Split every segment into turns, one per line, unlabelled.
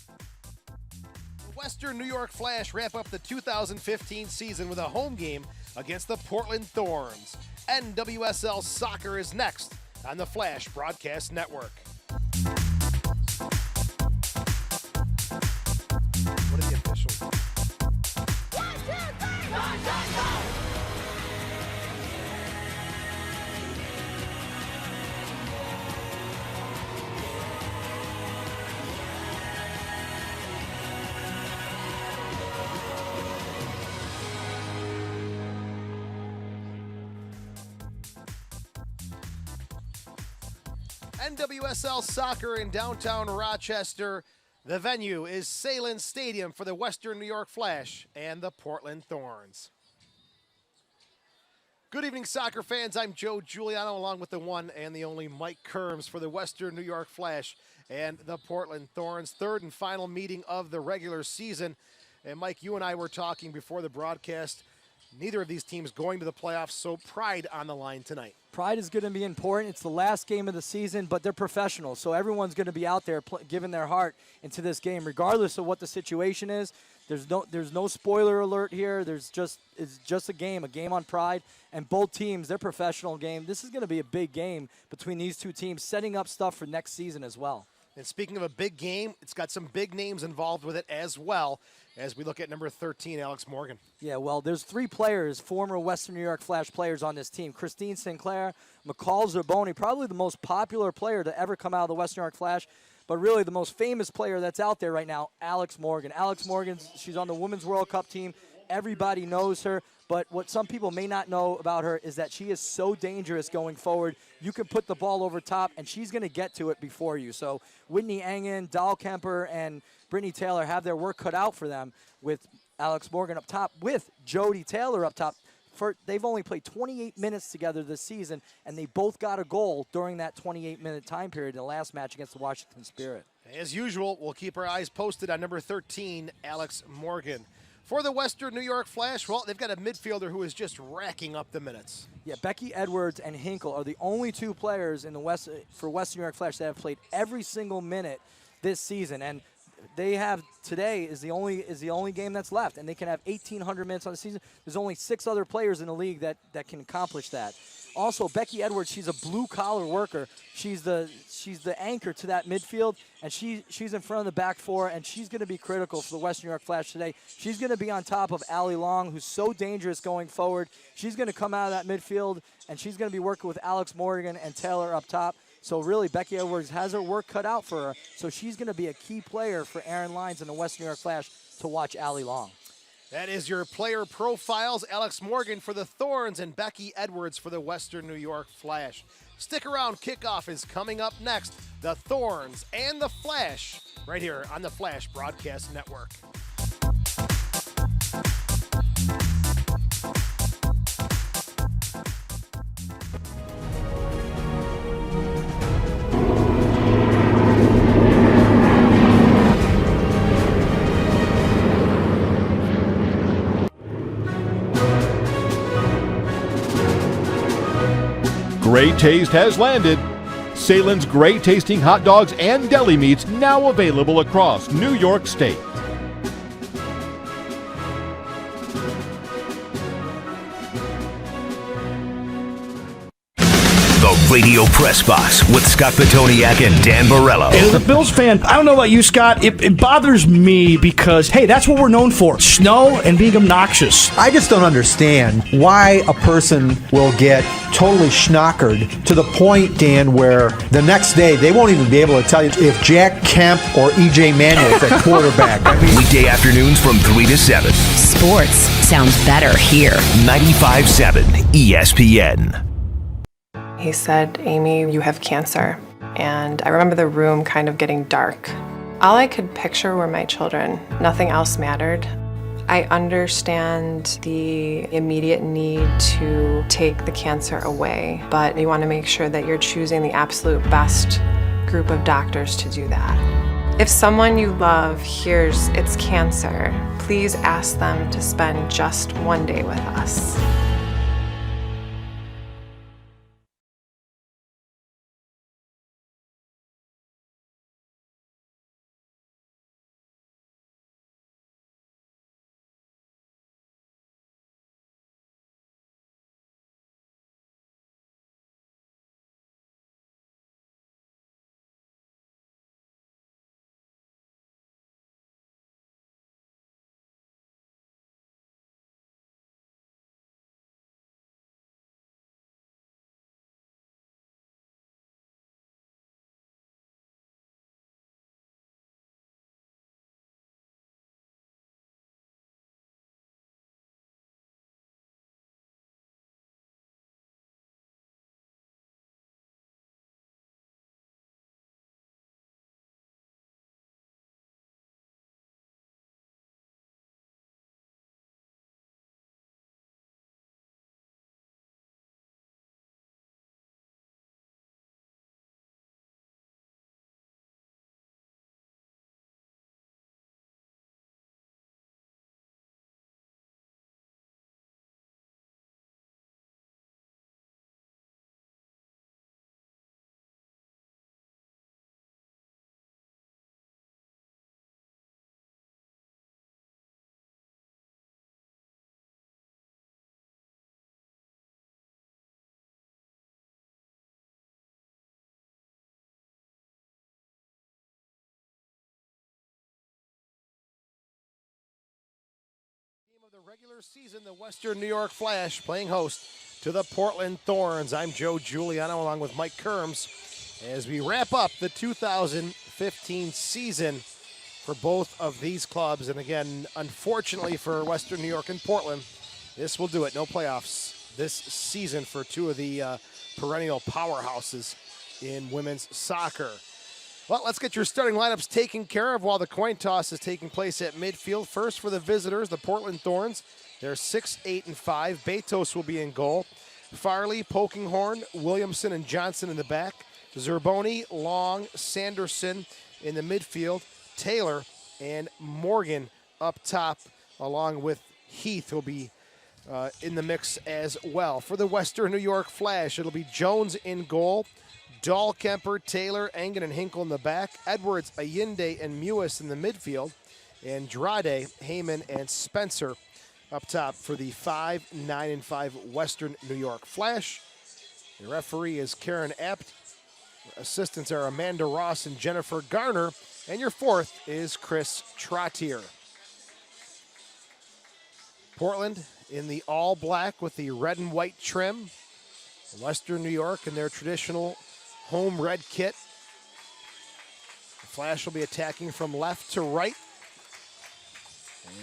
The Western New York Flash wrap up the 2015 season with a home game against the Portland Thorns. NWSL Soccer is next on the Flash Broadcast Network. What are the officials? 1, 2, 3, go, go, go! NWSL Soccer in downtown Rochester. The venue is Sahlen Stadium for the Western New York Flash and the Portland Thorns. Good evening, soccer fans. I'm Joe Giuliano, along with the one and the only Mike Kerms for the Western New York Flash and the Portland Thorns. Third and final meeting of the regular season. And Mike, you and I were talking before the broadcast. Neither of these teams going to the playoffs, so pride on the line tonight.
Pride is going to be important. It's the last game of the season, but they're professionals, so everyone's going to be out there giving their heart into this game, regardless of what the situation is. There's no spoiler alert here. It's just a game on pride, and both teams, they're professional game. This is going to be a big game between these two teams, setting up stuff for next season as well.
And speaking of a big game, it's got some big names involved with it as well, as we look at number 13, Alex Morgan.
Yeah, well, there's 3 players, former Western New York Flash players on this team. Christine Sinclair, McCall Zerboni, probably the most popular player to ever come out of the Western New York Flash, but really the most famous player that's out there right now, Alex Morgan. Alex Morgan, she's on the Women's World Cup team. Everybody knows her, but what some people may not know about her is that she is so dangerous going forward. You can put the ball over top, and she's going to get to it before you. So Whitney Engen, Dahl Kemper, and Brittany Taylor have their work cut out for them with Alex Morgan up top, with Jody Taylor up top. They've only played 28 minutes together this season, and they both got a goal during that 28-minute time period in the last match against the Washington Spirit.
As usual, we'll keep our eyes posted on number 13, Alex Morgan. For the Western New York Flash, well, they've got a midfielder who is just racking up the minutes.
Yeah, Becky Edwards and Hinkle are the only 2 players in the for Western New York Flash that have played every single minute this season, and they have today is the only game that's left, and they can have 1,800 minutes on the season. There's only 6 other players in the league that can accomplish that. Also, Becky Edwards, she's a blue-collar worker. She's the anchor to that midfield, and she's in front of the back 4, and she's going to be critical for the Western New York Flash today. She's going to be on top of Allie Long, who's so dangerous going forward. She's going to come out of that midfield, and she's going to be working with Alex Morgan and Taylor up top. So really, Becky Edwards has her work cut out for her, so she's going to be a key player for Aaron Lyons and the Western New York Flash to watch Allie Long.
That is your player profiles. Alex Morgan for the Thorns and Becky Edwards for the Western New York Flash. Stick around. Kickoff is coming up next. The Thorns and the Flash right here on the Flash Broadcast Network.
Great Taste has landed. Sahlen's great tasting hot dogs and deli meats now available across New York State.
The Radio Press Box with Scott Petoniak and Dan Borello.
As a Bills fan, I don't know about you, Scott. It bothers me because, hey, that's what we're known for. Snow and being obnoxious.
I just don't understand why a person will get totally schnockered to the point, Dan, where the next day they won't even be able to tell you if Jack Kemp or E.J. Manuel is at quarterback. I mean,
weekday afternoons from 3 to 7.
Sports sounds better here.
95.7 ESPN.
He said, "Amy, you have cancer." And I remember the room kind of getting dark. All I could picture were my children. Nothing else mattered. I understand the immediate need to take the cancer away, but you want to make sure that you're choosing the absolute best group of doctors to do that. If someone you love hears it's cancer, please ask them to spend just one day with us.
regular season, the Western New York Flash playing host to the Portland Thorns. I'm Joe Giuliano along with Mike Kerms as we wrap up the 2015 season for both of these clubs. And again, unfortunately for Western New York and Portland, this will do it. No playoffs this season for two of the perennial powerhouses in women's soccer. Well, let's get your starting lineups taken care of while the coin toss is taking place at midfield. First for the visitors, the Portland Thorns. They're 6, 8, and 5. Betos will be in goal. Farley, Polkinghorn, Williamson, and Johnson in the back. Zerboni, Long, Sanderson in the midfield. Taylor and Morgan up top, along with Heath will be in the mix as well. For the Western New York Flash, it'll be Jones in goal. Dahlkemper, Taylor, Engen, and Hinkle in the back. Edwards, Allende, and Mewis in the midfield. Andrade, Heyman, and Spencer up top for the 5, 9, and 5 Western New York Flash. The referee is Karen Apt. Assistants are Amanda Ross and Jennifer Garner. And your fourth is Chris Trottier. Portland in the all black with the red and white trim. Western New York in their traditional home red kit. The Flash will be attacking from left to right.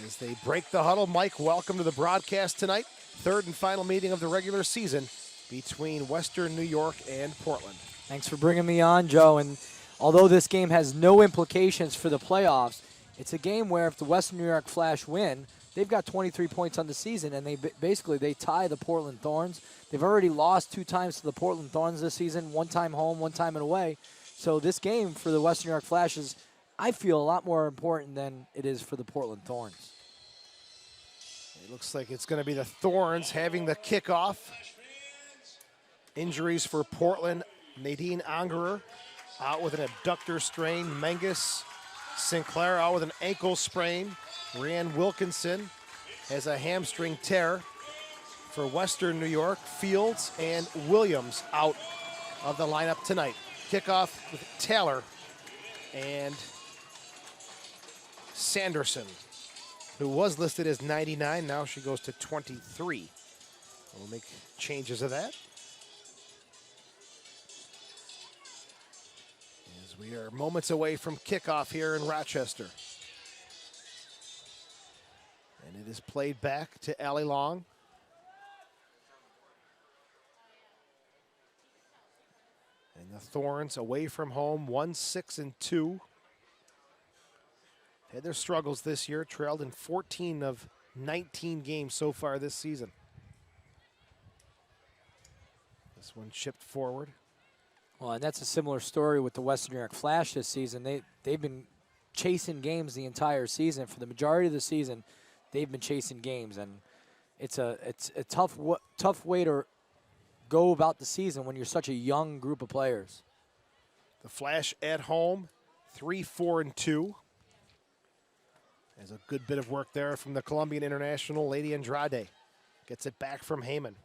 As they break the huddle, Mike, welcome to the broadcast tonight. Third and final meeting of the regular season between Western New York and Portland.
Thanks for bringing me on, Joe. And although this game has no implications for the playoffs, it's a game where if the Western New York Flash win, they've got 23 points on the season, and they tie the Portland Thorns. They've already lost 2 times to the Portland Thorns this season, 1 time home, 1 time and away. So this game for the Western New York Flash is, I feel, a lot more important than it is for the Portland Thorns.
It looks like it's going to be the Thorns having the kickoff. Injuries for Portland: Nadine Angerer out with an abductor strain. Menges Sinclair out with an ankle sprain. Rhiann Wilkinson has a hamstring tear. For Western New York, Fields and Williams out of the lineup tonight. Kickoff with Taylor and Sanderson, who was listed as 99. Now she goes to 23. We'll make changes of that. As we are moments away from kickoff here in Rochester. And it is played back to Allie Long. And the Thorns away from home, 1, 6, and 2. Had their struggles this year, trailed in 14 of 19 games so far this season. This one chipped forward.
Well, and that's a similar story with the Western New York Flash this season. They've been chasing games the entire season. For the majority of the season, they've been chasing games, and it's a tough way to go about the season when you're such a young group of players.
The Flash at home, 3, 4, and 2. There's a good bit of work there from the Colombian international, Lady Andrade. Gets it back from Heyman.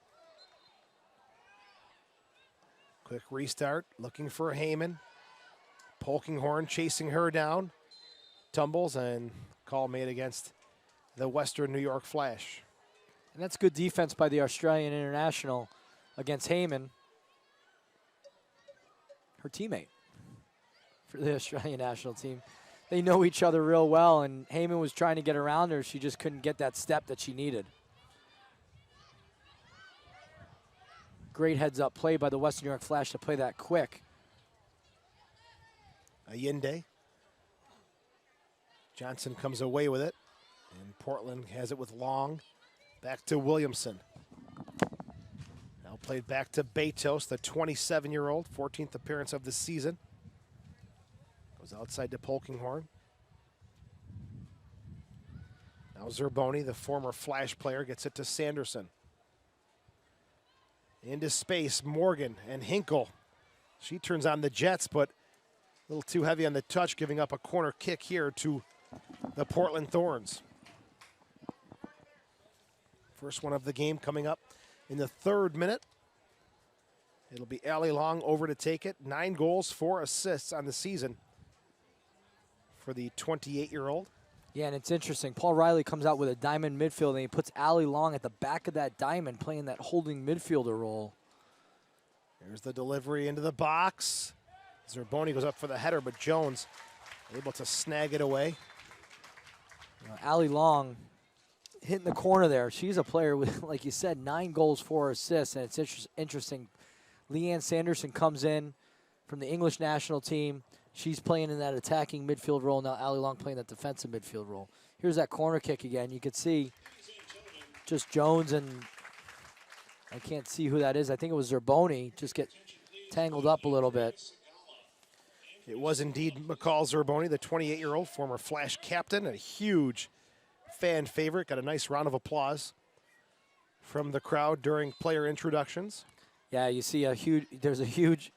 Quick restart, looking for Heyman. Polkinghorn chasing her down. Tumbles, and call made against the Western New York Flash.
And that's good defense by the Australian international against Heyman, her teammate for the Australian national team. They know each other real well, and Heyman was trying to get around her. She just couldn't get that step that she needed. Great heads-up play by the Western New York Flash to play that quick.
Allende. Johnson comes away with it, and Portland has it with Long. Back to Williamson. Now played back to Betos, the 27-year-old, 14th appearance of the season. Goes outside to Polkinghorn. Now Zerboni, the former Flash player, gets it to Sanderson. Into space, Morgan and Hinkle. She turns on the Jets, but a little too heavy on the touch, giving up a corner kick here to the Portland Thorns. First one of the game coming up in the 3rd minute. It'll be Allie Long over to take it. 9 goals, 4 assists on the season for the 28-year-old.
Yeah, and it's interesting. Paul Riley comes out with a diamond midfield, and he puts Allie Long at the back of that diamond, playing that holding midfielder role.
Here's the delivery into the box. Zerboni goes up for the header, but Jones able to snag it away.
You know, Allie Long hitting the corner there. She's a player with, like you said, 9 goals, 4 assists, and it's interesting. Leanne Sanderson comes in from the English national team. She's playing in that attacking midfield role. Now Allie Long playing that defensive midfield role. Here's that corner kick again. You can see just Jones and I can't see who that is. I think it was Zerboni. Just get tangled up a little bit.
It was indeed McCall Zerboni, the 28-year-old former Flash captain, a huge fan favorite. Got a nice round of applause from the crowd during player introductions.
Yeah, you see there's a huge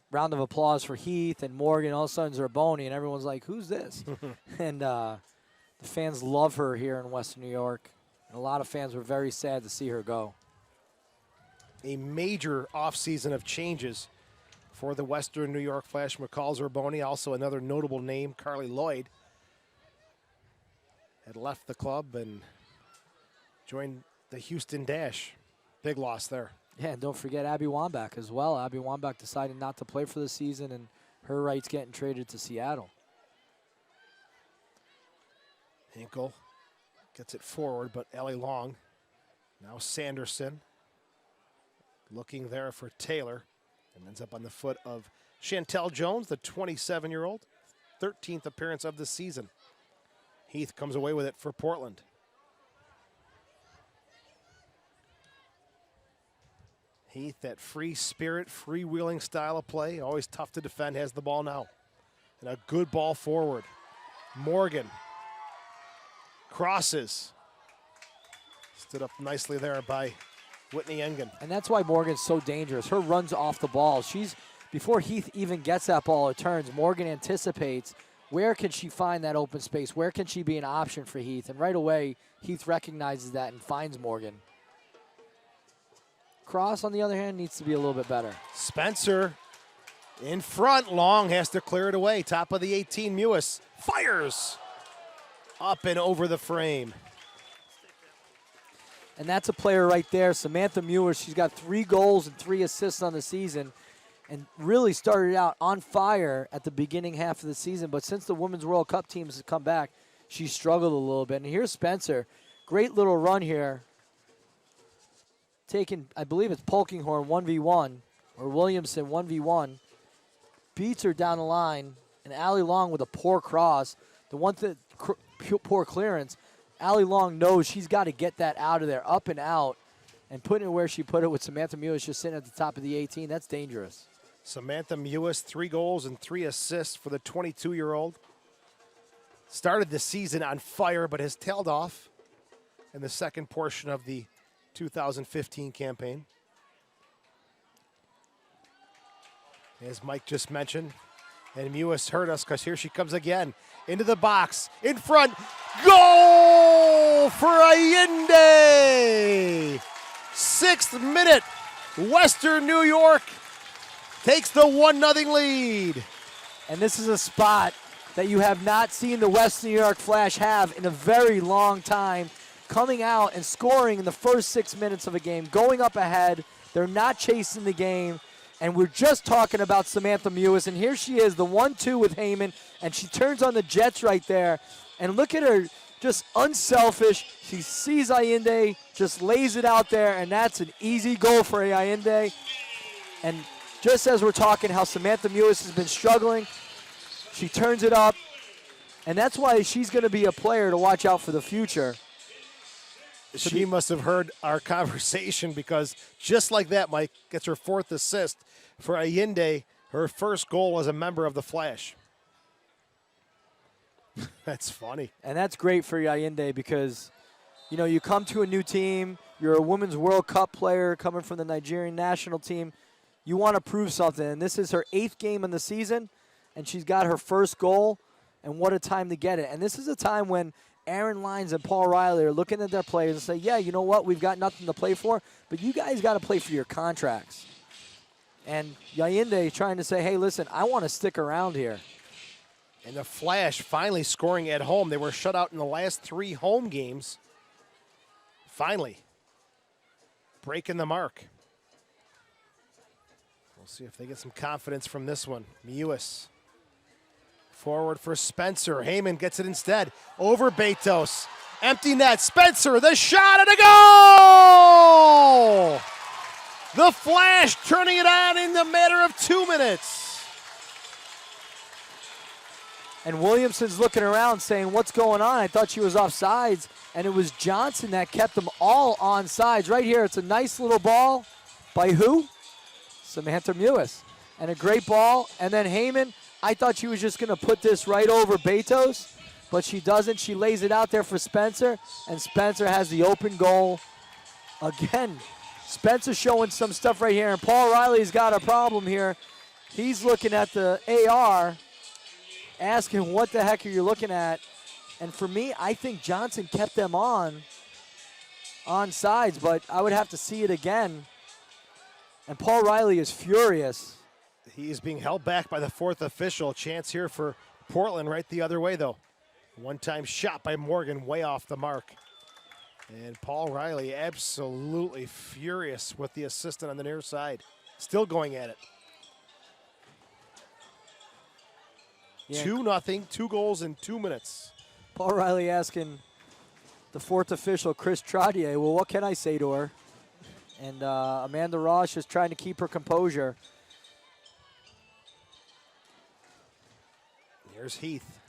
round of applause for Heath and Morgan, all of a sudden Zerboni, and everyone's like, who's this? And the fans love her here in Western New York. And a lot of fans were very sad to see her go.
A major offseason of changes for the Western New York Flash. McCall Zerboni, also another notable name, Carly Lloyd, had left the club and joined the Houston Dash. Big loss there.
Yeah, and don't forget Abby Wambach as well. Abby Wambach decided not to play for the season, and her rights getting traded to Seattle.
Hinkle gets it forward, but Allie Long, now Sanderson, looking there for Taylor, and ends up on the foot of Chantel Jones, the 27-year-old, 13th appearance of the season. Heath comes away with it for Portland. Heath, that free spirit, freewheeling style of play, always tough to defend, has the ball now. And a good ball forward. Morgan crosses. Stood up nicely there by Whitney Engen.
And that's why Morgan's so dangerous. Her runs off the ball. Before Heath even gets that ball or turns, Morgan anticipates where can she find that open space? Where can she be an option for Heath? And right away, Heath recognizes that and finds Morgan. Cross, on the other hand, needs to be a little bit better.
Spencer in front. Long has to clear it away. Top of the 18, Mewis fires up and over the frame.
And that's a player right there, Samantha Mewis. She's got 3 goals and 3 assists on the season and really started out on fire at the beginning half of the season. But since the Women's World Cup teams have come back, she struggled a little bit. And here's Spencer. Great little run here. Taking, I believe it's Polkinghorn 1v1, or Williamson 1v1. Beats her down the line, and Allie Long with a poor cross. The one thing, poor clearance. Allie Long knows she's got to get that out of there, up and out, and putting it where she put it with Samantha Mewis just sitting at the top of the 18. That's dangerous.
Samantha Mewis, 3 goals and 3 assists for the 22-year-old. Started the season on fire, but has tailed off in the second portion of the 2015 campaign. As Mike just mentioned, and Mewis hurt us because here she comes again into the box, in front, goal for Allende! 6th minute, Western New York takes the 1-0 lead.
And this is a spot that you have not seen the West New York Flash have in a very long time. Coming out and scoring in the first 6 minutes of a game, going up ahead. They're not chasing the game. And we're just talking about Samantha Mewis. And here she is, the 1-2 with Heyman. And she turns on the Jets right there. And look at her, just unselfish. She sees Allende, just lays it out there. And that's an easy goal for Allende. And just as we're talking how Samantha Mewis has been struggling, she turns it up. And that's why she's going to be a player to watch out for the future.
She must have heard our conversation because just like that, Mike gets her 4th assist for Allende, her first goal as a member of the Flash. That's funny.
And that's great for Allende because, you know, you come to a new team, you're a Women's World Cup player coming from the Nigerian national team, you want to prove something. And this is her 8th game in the season, and she's got her first goal, and what a time to get it. And this is a time when Aaron Lyons and Paul Riley are looking at their players and say, yeah, you know what, we've got nothing to play for, but you guys got to play for your contracts. And Allende trying to say, hey, listen, I want to stick around here.
And the Flash finally scoring at home. They were shut out in the last 3 home games. Finally breaking the mark. We'll see if they get some confidence from this one. Mewis. Forward for Spencer. Heyman gets it instead. Over Betos. Empty net. Spencer, the shot and a goal! The Flash turning it on in the matter of 2 minutes.
And Williamson's looking around saying, what's going on? I thought she was offsides. And it was Johnson that kept them all on sides. Right here, it's a nice little ball by who? Samantha Mewis. And a great ball. And then Heyman, I thought she was just going to put this right over Betos, but she doesn't. She lays it out there for Spencer, and Spencer has the open goal. Again, Spencer showing some stuff right here, and Paul Riley's got a problem here. He's looking at the AR, asking what the heck are you looking at? And for me, I think Johnson kept them on sides, but I would have to see it again. And Paul Riley is furious.
He is being held back by the 4th official. Chance here for Portland right the other way, though. One-time shot by Morgan way off the mark. And Paul Riley absolutely furious with the assistant on the near side. Still going at it.
Yeah.
2-0, 2 goals in 2 minutes.
Paul Riley asking the 4th official, Chris Trottier, well, what can I say to her? And Amanda Ross is trying to keep her composure.
Here's Heath.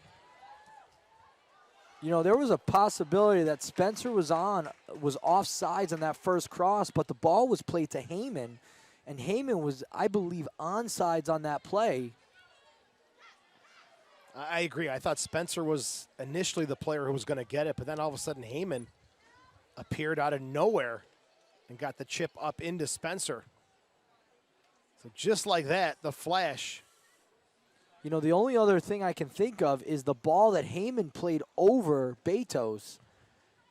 You know, there was a possibility that Spencer was offsides on that first cross, but the ball was played to Heyman, and Heyman was, I believe, onside on that play.
I agree. I thought Spencer was initially the player who was going to get it, but then all of a sudden Heyman appeared out of nowhere and got the chip up into Spencer. So just like that, the Flash.
You know, the only other thing I can think of is the ball that Heyman played over Betos.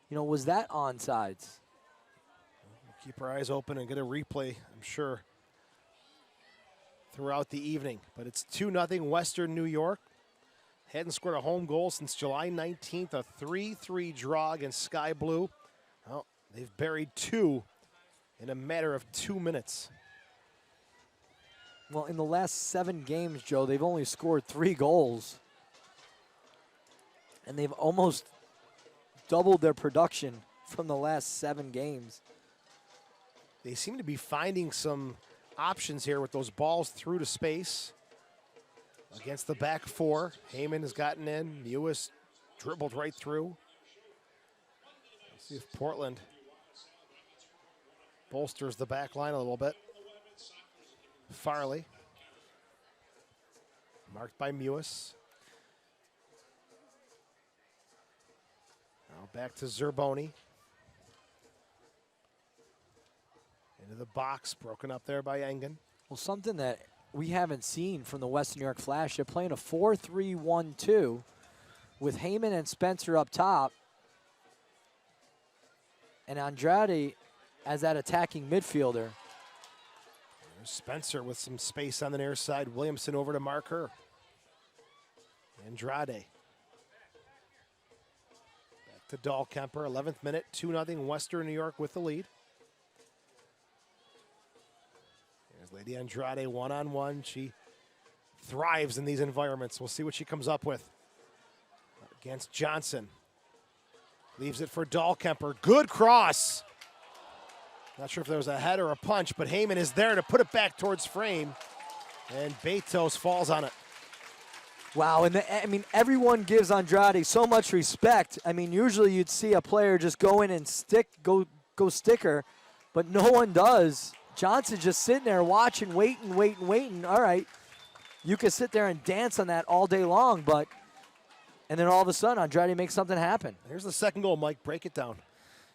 You know, was that onsides?
We'll keep our eyes open and get a replay, I'm sure, throughout the evening. But it's 2-0 Western New York. Hadn't scored a home goal since July 19th, a 3-3 draw against Sky Blue. Well, they've buried 2 in a matter of 2 minutes.
Well, in the last 7 games, Joe, they've only scored 3 goals. And they've almost doubled their production from the last 7 games.
They seem to be finding some options here with those balls through to space. Against the back 4, Heyman has gotten in. Mewis dribbled right through. Let's see if Portland bolsters the back line a little bit. Farley. Marked by Mewis. Now back to Zerboni. Into the box, broken up there by Engen.
Well, something that we haven't seen from the Western New York Flash. They're playing a 4-3-1-2 with Heyman and Spencer up top. And Andrade as that attacking midfielder.
There's Spencer with some space on the near side. Williamson over to mark her. Andrade. Back to Dahlkemper, 11th minute, 2-0 Western New York with the lead. There's Lady Andrade one-on-one. She thrives in these environments. We'll see what she comes up with against Johnson. Leaves it for Dahlkemper. Good cross. Not sure if there was a head or a punch, but Heyman is there to put it back towards frame. And Betos falls on it.
Wow, and I mean, everyone gives Andrade so much respect. I mean, usually you'd see a player just go in and go sticker, but no one does. Johnson's just sitting there watching, waiting. All right, you can sit there and dance on that all day long, but and then all of a sudden Andrade makes something happen.
Here's the second goal, Mike. Break it down.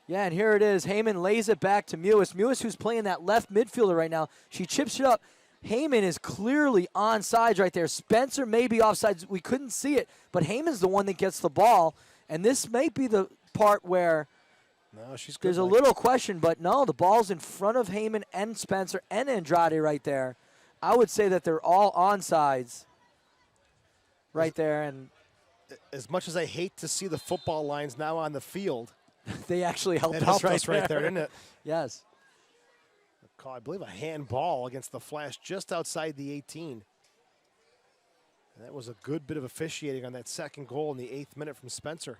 Yeah, and here it is. Heyman lays it back to Mewis. Mewis, who's playing that left midfielder right now, she chips it up. Heyman is clearly onside right there. Spencer may be offside. We couldn't see it, but Heyman's the one that gets the ball. And this may be the part where there's a little question, but no, the ball's in front of Heyman and Spencer and Andrade right there. I would say that they're all onsides. right there, and
as much as I hate to see the football lines now on the field,
they actually helped
it
us
helped
right
us right there, didn't it?
Yes.
Call, I believe, a handball against the Flash just outside the 18. And that was a good bit of officiating on that second goal in the 8th minute from Spencer.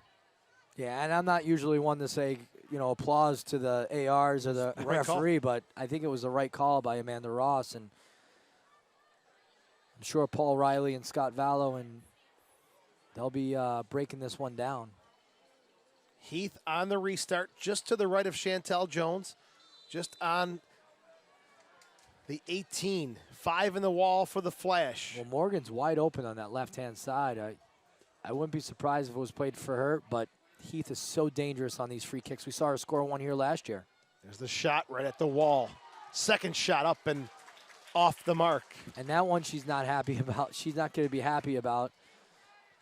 Yeah, and I'm not usually one to say, applause to the ARs or the
Right
referee, but I think it was the right call by Amanda Ross, and I'm sure Paul Riley and Scott Vallow, and they'll be breaking this one down.
Heath on the restart, just to the right of Chantel Jones, just on the 18. 5 in the wall for the Flash.
Well, Morgan's wide open on that left-hand side. I wouldn't be surprised if it was played for her, but Heath is so dangerous on these free kicks. We saw her score one here last year.
There's the shot right at the wall. Second shot up and off the mark.
And that one she's not happy about. She's not going to be happy about.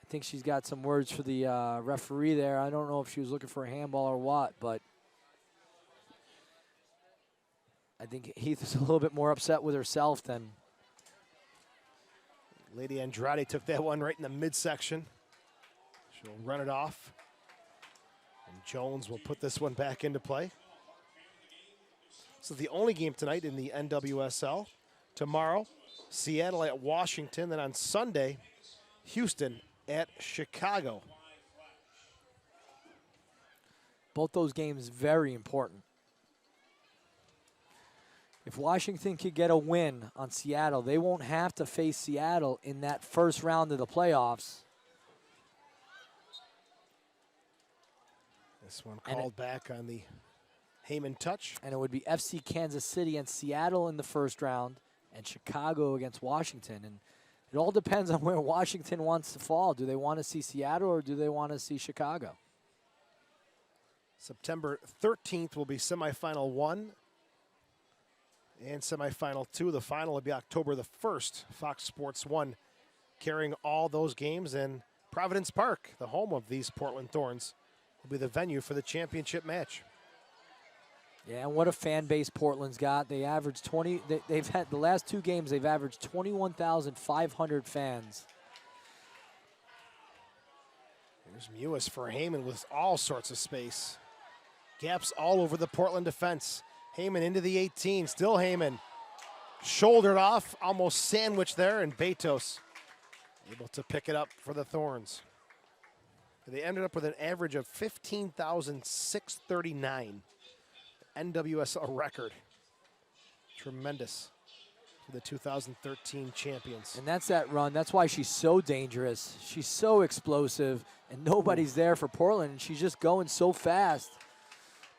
I think she's got some words for the referee there. I don't know if she was looking for a handball or what, but I think Heath is a little bit more upset with herself than.
Lady Andrade took that one right in the midsection. She'll run it off. And Jones will put this one back into play. This is the only game tonight in the NWSL. Tomorrow, Seattle at Washington. Then on Sunday, Houston at Chicago.
Both those games very important. If Washington could get a win on Seattle, they won't have to face Seattle in that first round of the playoffs.
This one called back on the Heyman touch.
And it would be FC Kansas City and Seattle in the first round and Chicago against Washington. And it all depends on where Washington wants to fall. Do they want to see Seattle or do they want to see Chicago?
September 13th will be semifinal 1 and semifinal 2. The final will be October the 1st. Fox Sports 1 carrying all those games. And Providence Park, the home of these Portland Thorns, will be the venue for the championship match.
Yeah, and what a fan base Portland's got. They averaged 20. They've had the last 2 games. They've averaged 21,500 fans.
There's Mewis for Heyman with all sorts of space. Gaps all over the Portland defense. Heyman into the 18. Still Heyman. Shouldered off, almost sandwiched there, and Betos able to pick it up for the Thorns. They ended up with an average of 15,639. NWSL record. Tremendous for the 2013 champions.
And that's that run. That's why she's so dangerous. She's so explosive, and nobody's there for Portland, and she's just going so fast.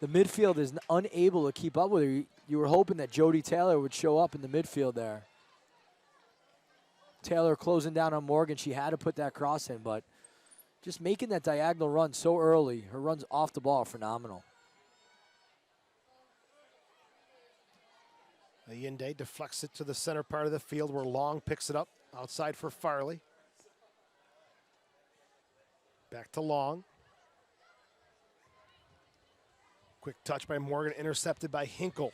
The midfield is unable to keep up with her. You were hoping that Jody Taylor would show up in the midfield there. Taylor closing down on Morgan. She had to put that cross in, but just making that diagonal run so early. Her runs off the ball are phenomenal.
Allende deflects it to the center part of the field where Long picks it up outside for Farley. Back to Long. Quick touch by Morgan, intercepted by Hinkle.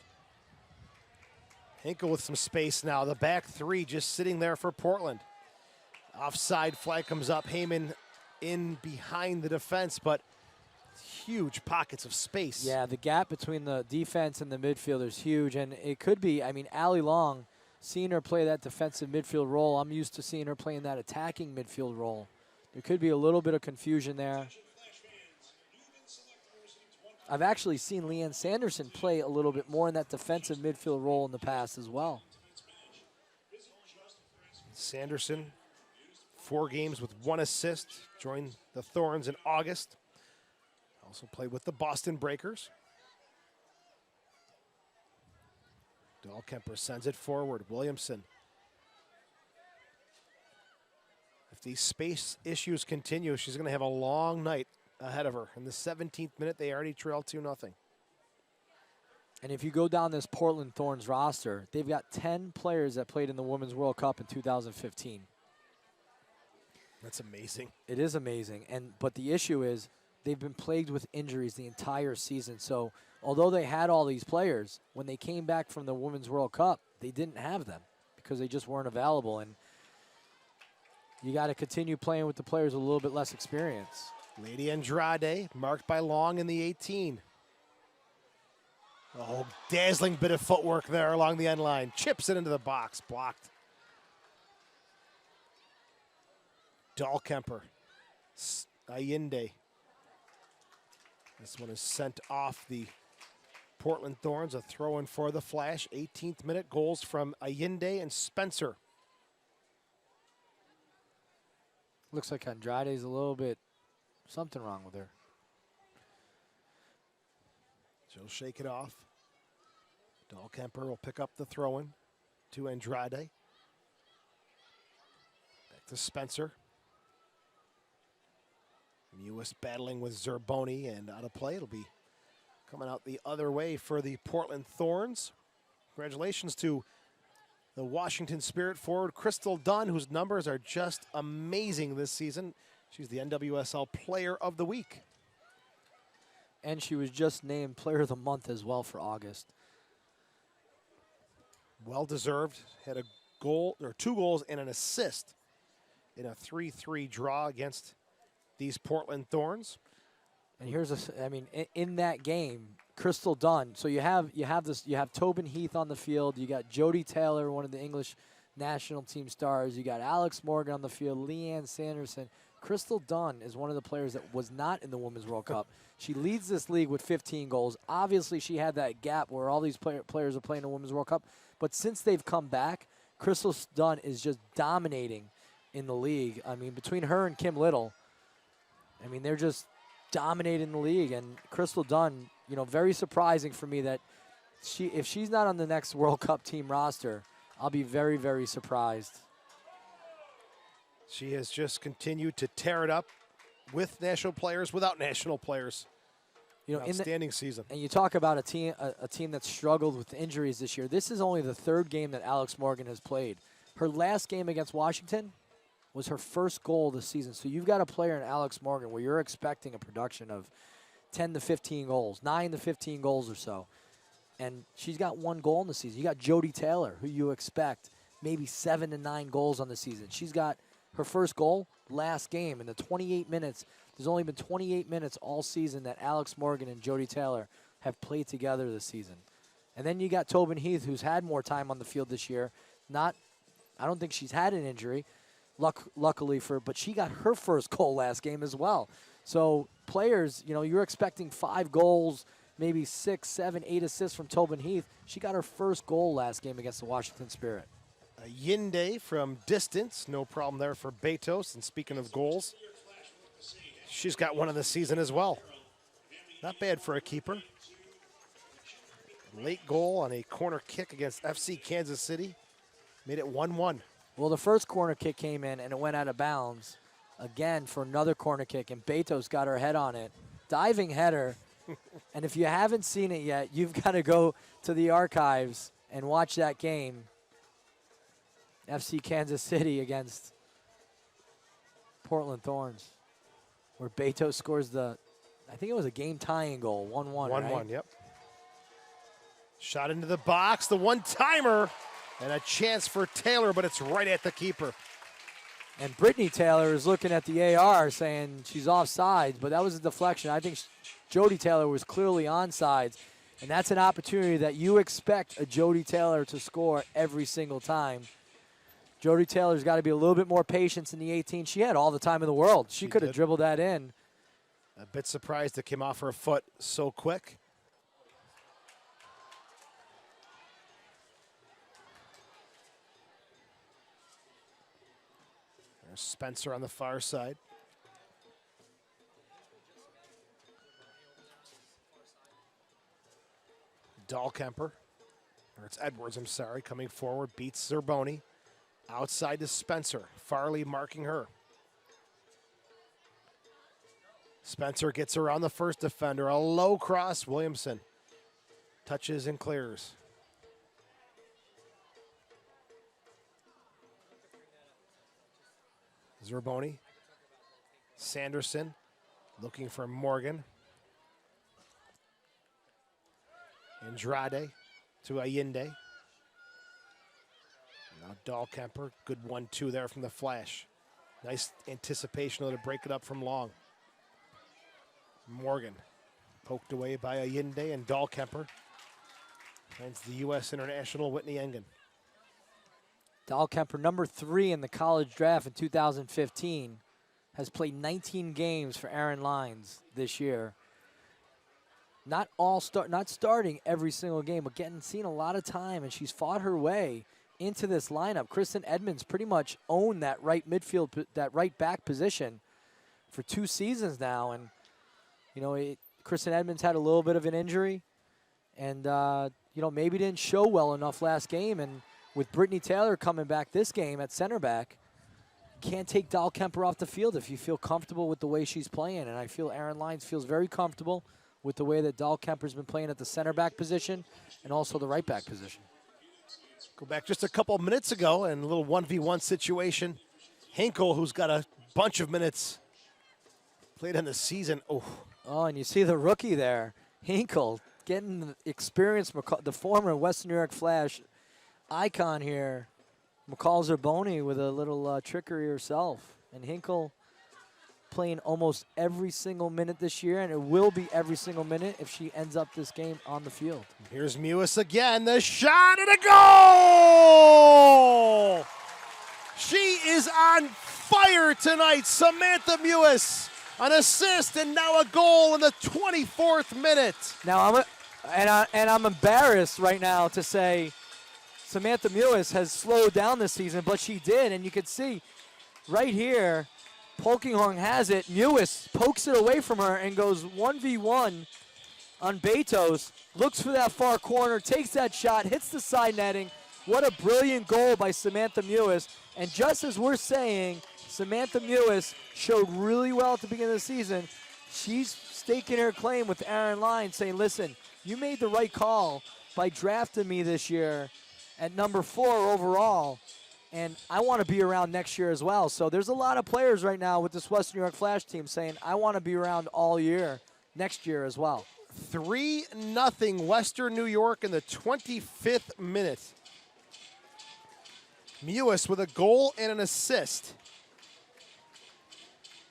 Hinkle with some space now. The back 3 just sitting there for Portland. Offside flag comes up. Heyman in behind the defense, but huge pockets of space.
Yeah, the gap between the defense and the midfield is huge, and it could be, Allie Long, seeing her play that defensive midfield role, I'm used to seeing her playing that attacking midfield role. There could be a little bit of confusion there. I've actually seen Leanne Sanderson play a little bit more in that defensive midfield role in the past as well.
Sanderson, 4 games with 1 assist, joined the Thorns in August. Also played with the Boston Breakers. Dahlkemper sends it forward. Williamson. If these space issues continue, she's going to have a long night ahead of her. In the 17th minute, they already trail 2-0.
And if you go down this Portland Thorns roster, they've got 10 players that played in the Women's World Cup in 2015.
That's amazing.
It is amazing. But the issue is they've been plagued with injuries the entire season. So although they had all these players, when they came back from the Women's World Cup, they didn't have them because they just weren't available. And you got to continue playing with the players with a little bit less experience.
Lady Andrade, marked by Long in the 18. Oh, dazzling bit of footwork there along the end line. Chips it into the box, blocked. Dahlkemper, Allende. This one is sent off the Portland Thorns. A throw-in for the Flash. 18th minute, goals from Allende and Spencer.
Looks like Andrade's a little bit, something wrong with her.
She'll shake it off. Dahlkemper will pick up the throw-in to Andrade. Back to Spencer. Mewis battling with Zerboni and out of play. It'll be coming out the other way for the Portland Thorns. Congratulations to the Washington Spirit forward Crystal Dunn, whose numbers are just amazing this season. She's the NWSL Player of the Week.
And she was just named Player of the Month as well for August.
Well deserved. Had a goal, or 2 goals and an assist in a 3-3 draw against these Portland Thorns.
And here's in that game, Crystal Dunn. So you have Tobin Heath on the field. You got Jodie Taylor, one of the English national team stars. You got Alex Morgan on the field. Leanne Sanderson. Crystal Dunn is one of the players that was not in the Women's World Cup. She leads this league with 15 goals. Obviously, she had that gap where all these players are playing the Women's World Cup. But since they've come back, Crystal Dunn is just dominating in the league. I mean, between her and Kim Little, I mean, they're just dominating the league. And Crystal Dunn, you know, very surprising for me that if she's not on the next World Cup team roster, I'll be very, very surprised.
She has just continued to tear it up with national players, without national players.
You know,
outstanding season.
And you talk about a team that struggled with injuries this year. This is only the 3rd game that Alex Morgan has played. Her last game against Washington was her first goal of the season. So you've got a player in Alex Morgan where you're expecting a production of 10 to 15 goals, 9 to 15 goals or so. And she's got 1 goal in the season. You got Jodie Taylor, who you expect maybe 7 to 9 goals on the season. She's got her first goal last game in the 28 minutes. There's only been 28 minutes all season that Alex Morgan and Jodie Taylor have played together this season. And then you got Tobin Heath, who's had more time on the field this year. I don't think she's had an injury, luckily but she got her first goal last game as well. So players, you know, you're expecting 5 goals, maybe 6, 7, 8 assists from Tobin Heath. She got her first goal last game against the Washington Spirit.
Yinde from distance, no problem there for Betos. And speaking of goals, she's got 1 of the season as well. Not bad for a keeper. Late goal on a corner kick against FC Kansas City. Made it 1-1.
Well, the first corner kick came in, and it went out of bounds again for another corner kick, and Betos got her head on it. Diving header. And if you haven't seen it yet, you've got to go to the archives and watch that game. FC Kansas City against Portland Thorns, where Betos scores I think it was a game-tying goal, 1-1,
1-1,
right?
Yep. Shot into the box, the one-timer, and a chance for Taylor, but it's right at the keeper.
And Brittany Taylor is looking at the AR saying she's offsides, but that was a deflection. I think Jodie Taylor was clearly onside, and that's an opportunity that you expect a Jodie Taylor to score every single time. Jodie Taylor's got to be a little bit more patient in the 18. She had all the time in the world. She could have dribbled that in.
A bit surprised it came off her foot so quick. There's Spencer on the far side. Dahlkemper, or it's Edwards, I'm sorry, coming forward, beats Zerboni. Outside to Spencer, Farley marking her. Spencer gets around the first defender, a low cross, Williamson touches and clears. Zerboni, Sanderson looking for Morgan. Andrade to Allende. Now Dahlkemper, good 1-2 there from the Flash. Nice anticipation to break it up from long. Morgan poked away by Allende, and Dahlkemper finds the U.S. international Whitney Engen.
Dahlkemper, number 3 in the college draft in 2015, has played 19 games for Aaron Lines this year. Not starting every single game, but seen a lot of time, and she's fought her way into this lineup. Kristen Edmonds pretty much owned that right midfield, that right back position for 2 seasons now, and Kristen Edmonds had a little bit of an injury, and maybe didn't show well enough last game, and with Brittany Taylor coming back this game at center back, can't take Dahlkemper off the field if you feel comfortable with the way she's playing, and I feel Aaron Lines feels very comfortable with the way that Dahlkemper's been playing at the center back position and also the right back position.
Go back just a couple minutes ago and a little 1v1 situation. Hinkle, who's got a bunch of minutes played in the season. Oh,
and you see the rookie there, Hinkle, getting the experience, the former Western New York Flash icon here. McCall Zerboni with a little trickery herself. And Hinkle playing almost every single minute this year, and it will be every single minute if she ends up this game on the field.
Here's Mewis again, the shot and a goal! She is on fire tonight, Samantha Mewis. An assist and now a goal in the 24th minute.
Now I'm embarrassed right now to say Samantha Mewis has slowed down this season, but she did, and you can see right here, Polkinghorn has it. Mewis pokes it away from her and goes 1v1 on Betos. Looks for that far corner, takes that shot, hits the side netting. What a brilliant goal by Samantha Mewis. And just as we're saying, Samantha Mewis showed really well at the beginning of the season. She's staking her claim with Aaron Lines, saying, listen, you made the right call by drafting me this year at number 4 overall. And I want to be around next year as well. So there's a lot of players right now with this Western New York Flash team saying, I want to be around all year, next year as well.
3-0 Western New York in the 25th minute. Mewis with a goal and an assist.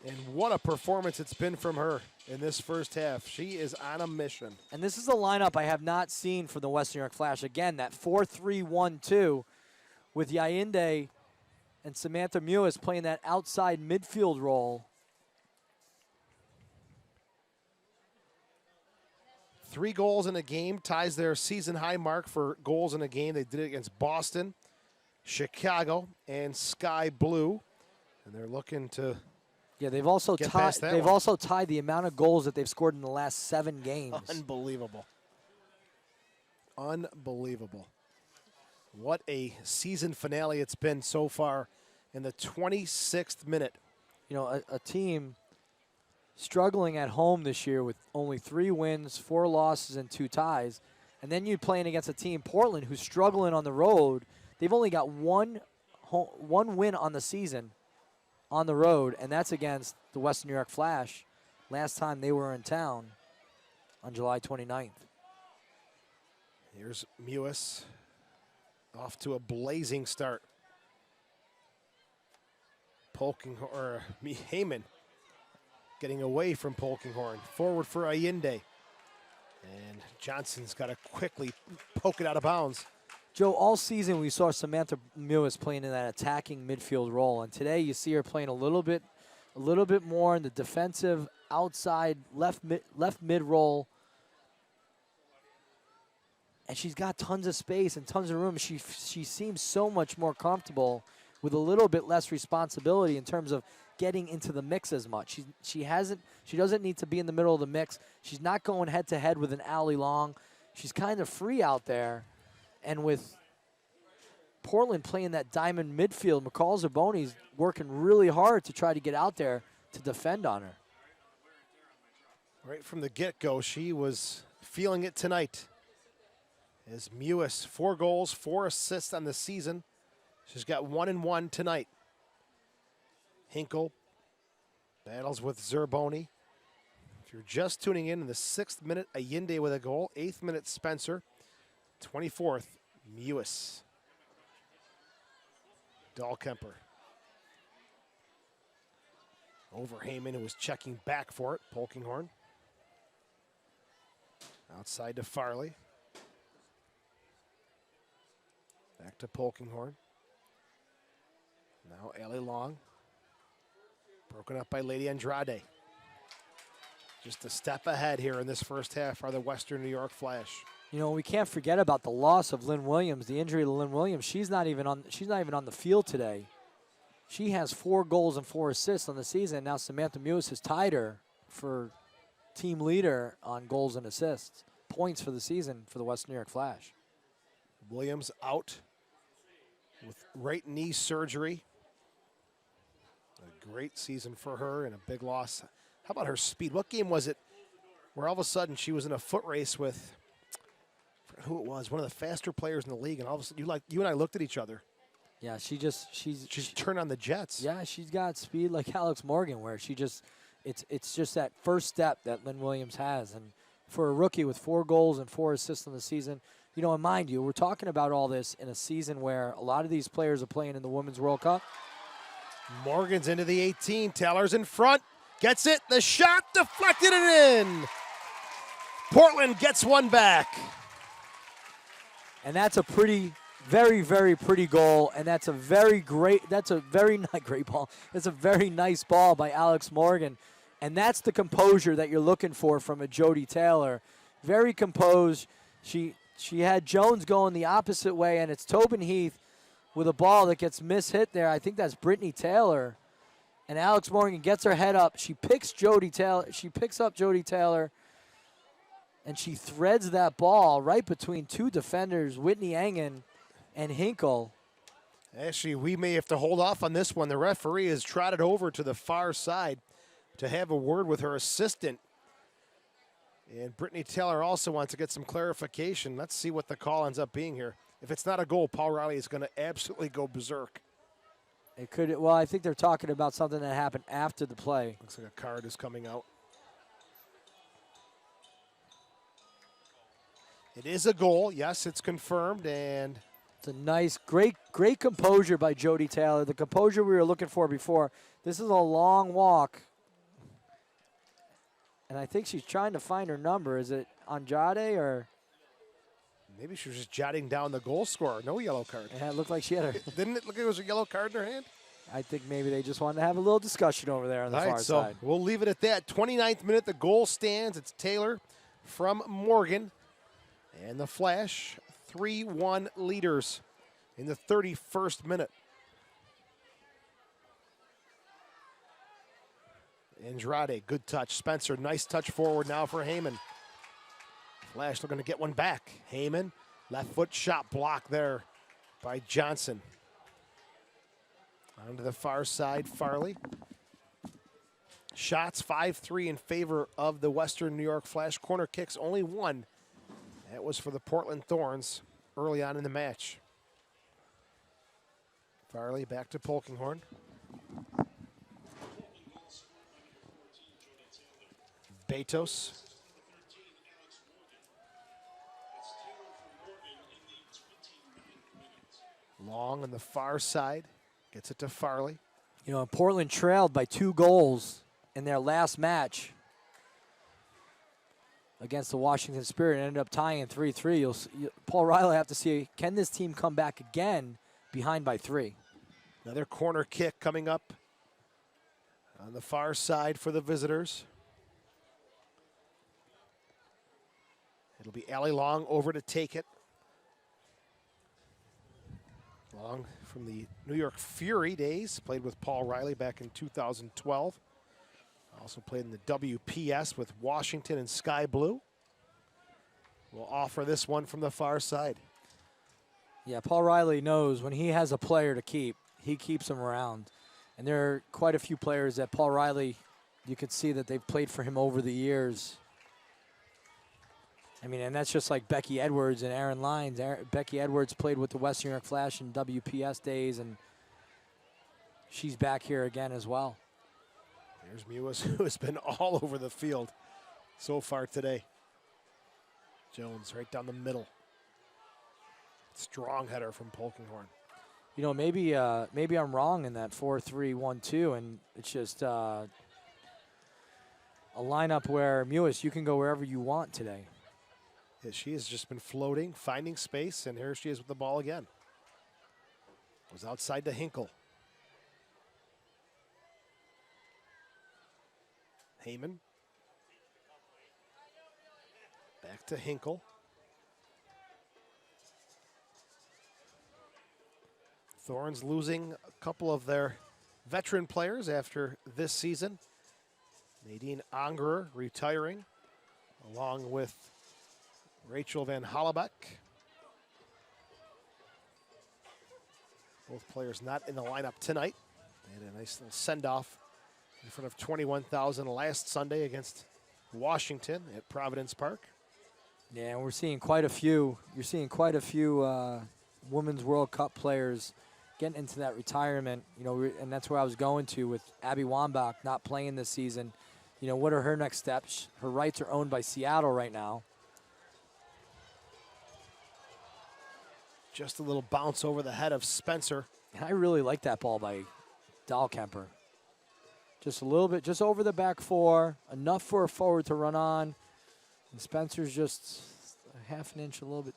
And what a performance it's been from her in this first half. She is on a mission.
And this is a lineup I have not seen for the Western New York Flash. Again, that 4-3-1-2. With Allende and Samantha Mewis playing that outside midfield role.
3 goals in a game ties their season high mark for goals in a game. They did it against Boston, Chicago, and Sky Blue. And they're looking to
they've also tied the amount of goals that they've scored in the last 7 games.
Unbelievable. Unbelievable. What a season finale it's been so far in the 26th minute.
A team struggling at home this year with only 3 wins, 4 losses, and 2 ties. And then you're playing against a team, Portland, who's struggling on the road. They've only got one win on the season on the road, and that's against the Western New York Flash last time they were in town on July 29th.
Here's Mewis. Off to a blazing start. Heyman getting away from Polkinghorn. Forward for Allende. And Johnson's got to quickly poke it out of bounds.
Joe, all season we saw Samantha Mewis playing in that attacking midfield role, and today you see her playing a little bit more in the defensive outside left mid role. And she's got tons of space and tons of room. She seems so much more comfortable with a little bit less responsibility in terms of getting into the mix as much. She doesn't need to be in the middle of the mix. She's not going head to head with an Allie Long. She's kind of free out there. And with Portland playing that diamond midfield, McCall Zerboni's working really hard to try to get out there to defend on her.
Right from the get-go, she was feeling it tonight. As Mewis, 4 goals, 4 assists on the season. She's got 1-1 tonight. Hinkle battles with Zerboni. If you're just tuning in the 6th minute, Allende with a goal. 8th minute, Spencer. 24th, Mewis. Dahlkemper. Over Heyman, who was checking back for it. Polkinghorn. Outside to Farley. Back to Polkinghorn. Now Allie Long. Broken up by Lady Andrade. Just a step ahead here in this first half are the Western New York Flash.
You know, we can't forget about the loss of Lynn Williams, the injury to Lynn Williams. She's not even on the field today. She has 4 goals and 4 assists on the season. Now Samantha Mewis has tied her for team leader on goals and assists. Points for the season for the Western New York Flash.
Williams out with right knee surgery. A great season for her and a big loss. How about her speed? What game was it where all of a sudden she was in a foot race with who it was, one of the faster players in the league, and all of a sudden you and I looked at each other.
Yeah, she
turned on the jets.
Yeah, she's got speed like Alex Morgan, where it's just that first step that Lynn Williams has. And for a rookie with 4 goals and 4 assists in the season, you know, and mind you, we're talking about all this in a season where a lot of these players are playing in the Women's World Cup.
Morgan's into the 18. Taylor's in front. Gets it. The shot deflected and in. Portland gets one back.
And that's a very, very pretty goal. And that's a very not great ball. That's a very nice ball by Alex Morgan. And that's the composure that you're looking for from a Jody Taylor. Very composed. She had Jones going the opposite way, and it's Tobin Heath with a ball that gets mishit there. I think that's Brittany Taylor. And Alex Morgan gets her head up. She picks up Jody Taylor, and she threads that ball right between 2 defenders, Whitney Engen and Hinkle.
Actually, we may have to hold off on this one. The referee has trotted over to the far side to have a word with her assistant. And Brittany Taylor also wants to get some clarification. Let's see what the call ends up being here. If it's not a goal, Paul Riley is going to absolutely go berserk.
It could. Well, I think they're talking about something that happened after the play.
Looks like a card is coming out. It is a goal. Yes, it's confirmed, and
it's a nice, great composure by Jody Taylor. The composure we were looking for before. This is a long walk, and I think she's trying to find her number. Is it Andrade or?
Maybe she was just jotting down the goal scorer. No yellow card.
Yeah, it looked like she had her.
Didn't it look like it was a yellow card in her hand?
I think maybe they just wanted to have a little discussion over there on the far side.
We'll leave it at that. 29th minute, the goal stands. It's Taylor from Morgan. And the Flash, 3-1 leaders in the 31st minute. Andrade, good touch. Spencer, nice touch forward now for Heyman. Flash looking to get one back. Heyman, left foot shot blocked there by Johnson. On to the far side, Farley. Shots 5-3 in favor of the Western New York Flash. Corner kicks only 1. That was for the Portland Thorns early on in the match. Farley back to Polkinghorn. Betos. Long on the far side. Gets it to Farley.
You know, Portland trailed by 2 goals in their last match against the Washington Spirit and ended up tying 3-3. Paul Riley will have to see, can this team come back again behind by 3?
Another corner kick coming up on the far side for the visitors. It'll be Allie Long over to take it. Long from the New York Fury days, played with Paul Riley back in 2012. Also played in the WPS with Washington and Sky Blue. We'll offer this one from the far side.
Yeah, Paul Riley knows when he has a player to keep, he keeps them around. And there are quite a few players that Paul Riley, you could see that they've played for him over the years. I mean, and that's just like Becky Edwards and Aaron Lyons. Becky Edwards played with the Western New York Flash in WPS days, and she's back here again as well.
There's Mewis, who has been all over the field so far today. Jones right down the middle. Strong header from Polkinghorn.
You know, maybe I'm wrong in that 4-3-1-2, and it's just a lineup where, Mewis, you can go wherever you want today.
Yeah, she has just been floating, finding space, and here she is with the ball again. Was outside to Hinkle. Heyman. Back to Hinkle. Thorns losing a couple of their veteran players after this season. Nadine Angerer retiring, along with Rachel Van Hollebeck. Both players not in the lineup tonight. They had a nice little send-off in front of 21,000 last Sunday against Washington at Providence Park.
Yeah, and we're seeing quite a few. You're seeing quite a few Women's World Cup players getting into that retirement. You know, and that's where I was going to with Abby Wambach not playing this season. You know, what are her next steps? Her rights are owned by Seattle right now.
Just a little bounce over the head of Spencer.
And I really like that ball by Dahlkemper. Just a little bit, just over the back four, enough for a forward to run on. And Spencer's just a half an inch, a little bit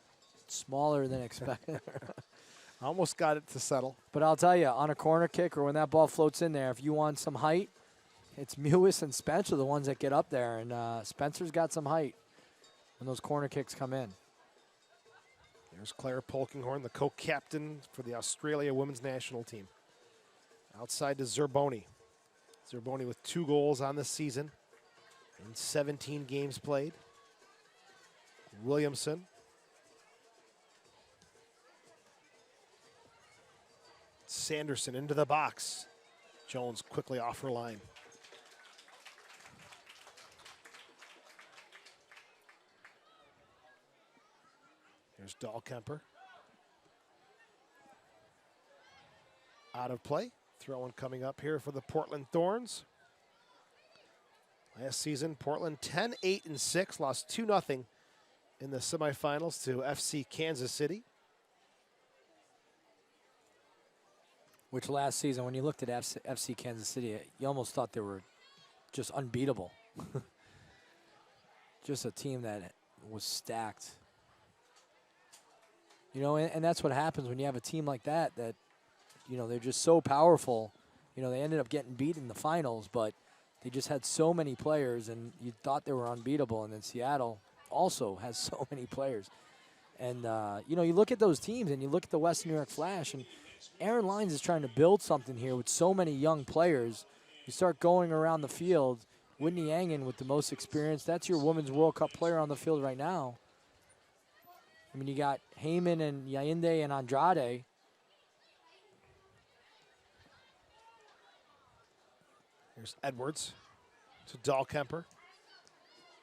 smaller than expected.
Almost got it to settle.
But I'll tell you, on a corner kick or when that ball floats in there, if you want some height, it's Mewis and Spencer, the ones that get up there. And Spencer's got some height when those corner kicks come in.
There's Claire Polkinghorn, the co-captain for the Australia women's national team. Outside to Zerboni. Zerboni with 2 goals on the season in 17 games played. Williamson. Sanderson into the box. Jones quickly off her line. Here's Dahlkemper. Out of play. Throw-in coming up here for the Portland Thorns. Last season, Portland 10-8-6, lost 2-0 in the semifinals to FC Kansas City.
Which last season, when you looked at FC Kansas City, you almost thought they were just unbeatable. Just a team that was stacked. You know, and that's what happens when you have a team like that, you know, they're just so powerful. You know, they ended up getting beat in the finals, but they just had so many players, and you thought they were unbeatable. And then Seattle also has so many players. And, you know, you look at those teams, and you look at the Western New York Flash, and Aaron Lyons is trying to build something here with so many young players. You start going around the field, Whitney Angen with the most experience. That's your Women's World Cup player on the field right now. I mean, you got Heyman and Yainde and Andrade.
Here's Edwards to Dahlkemper.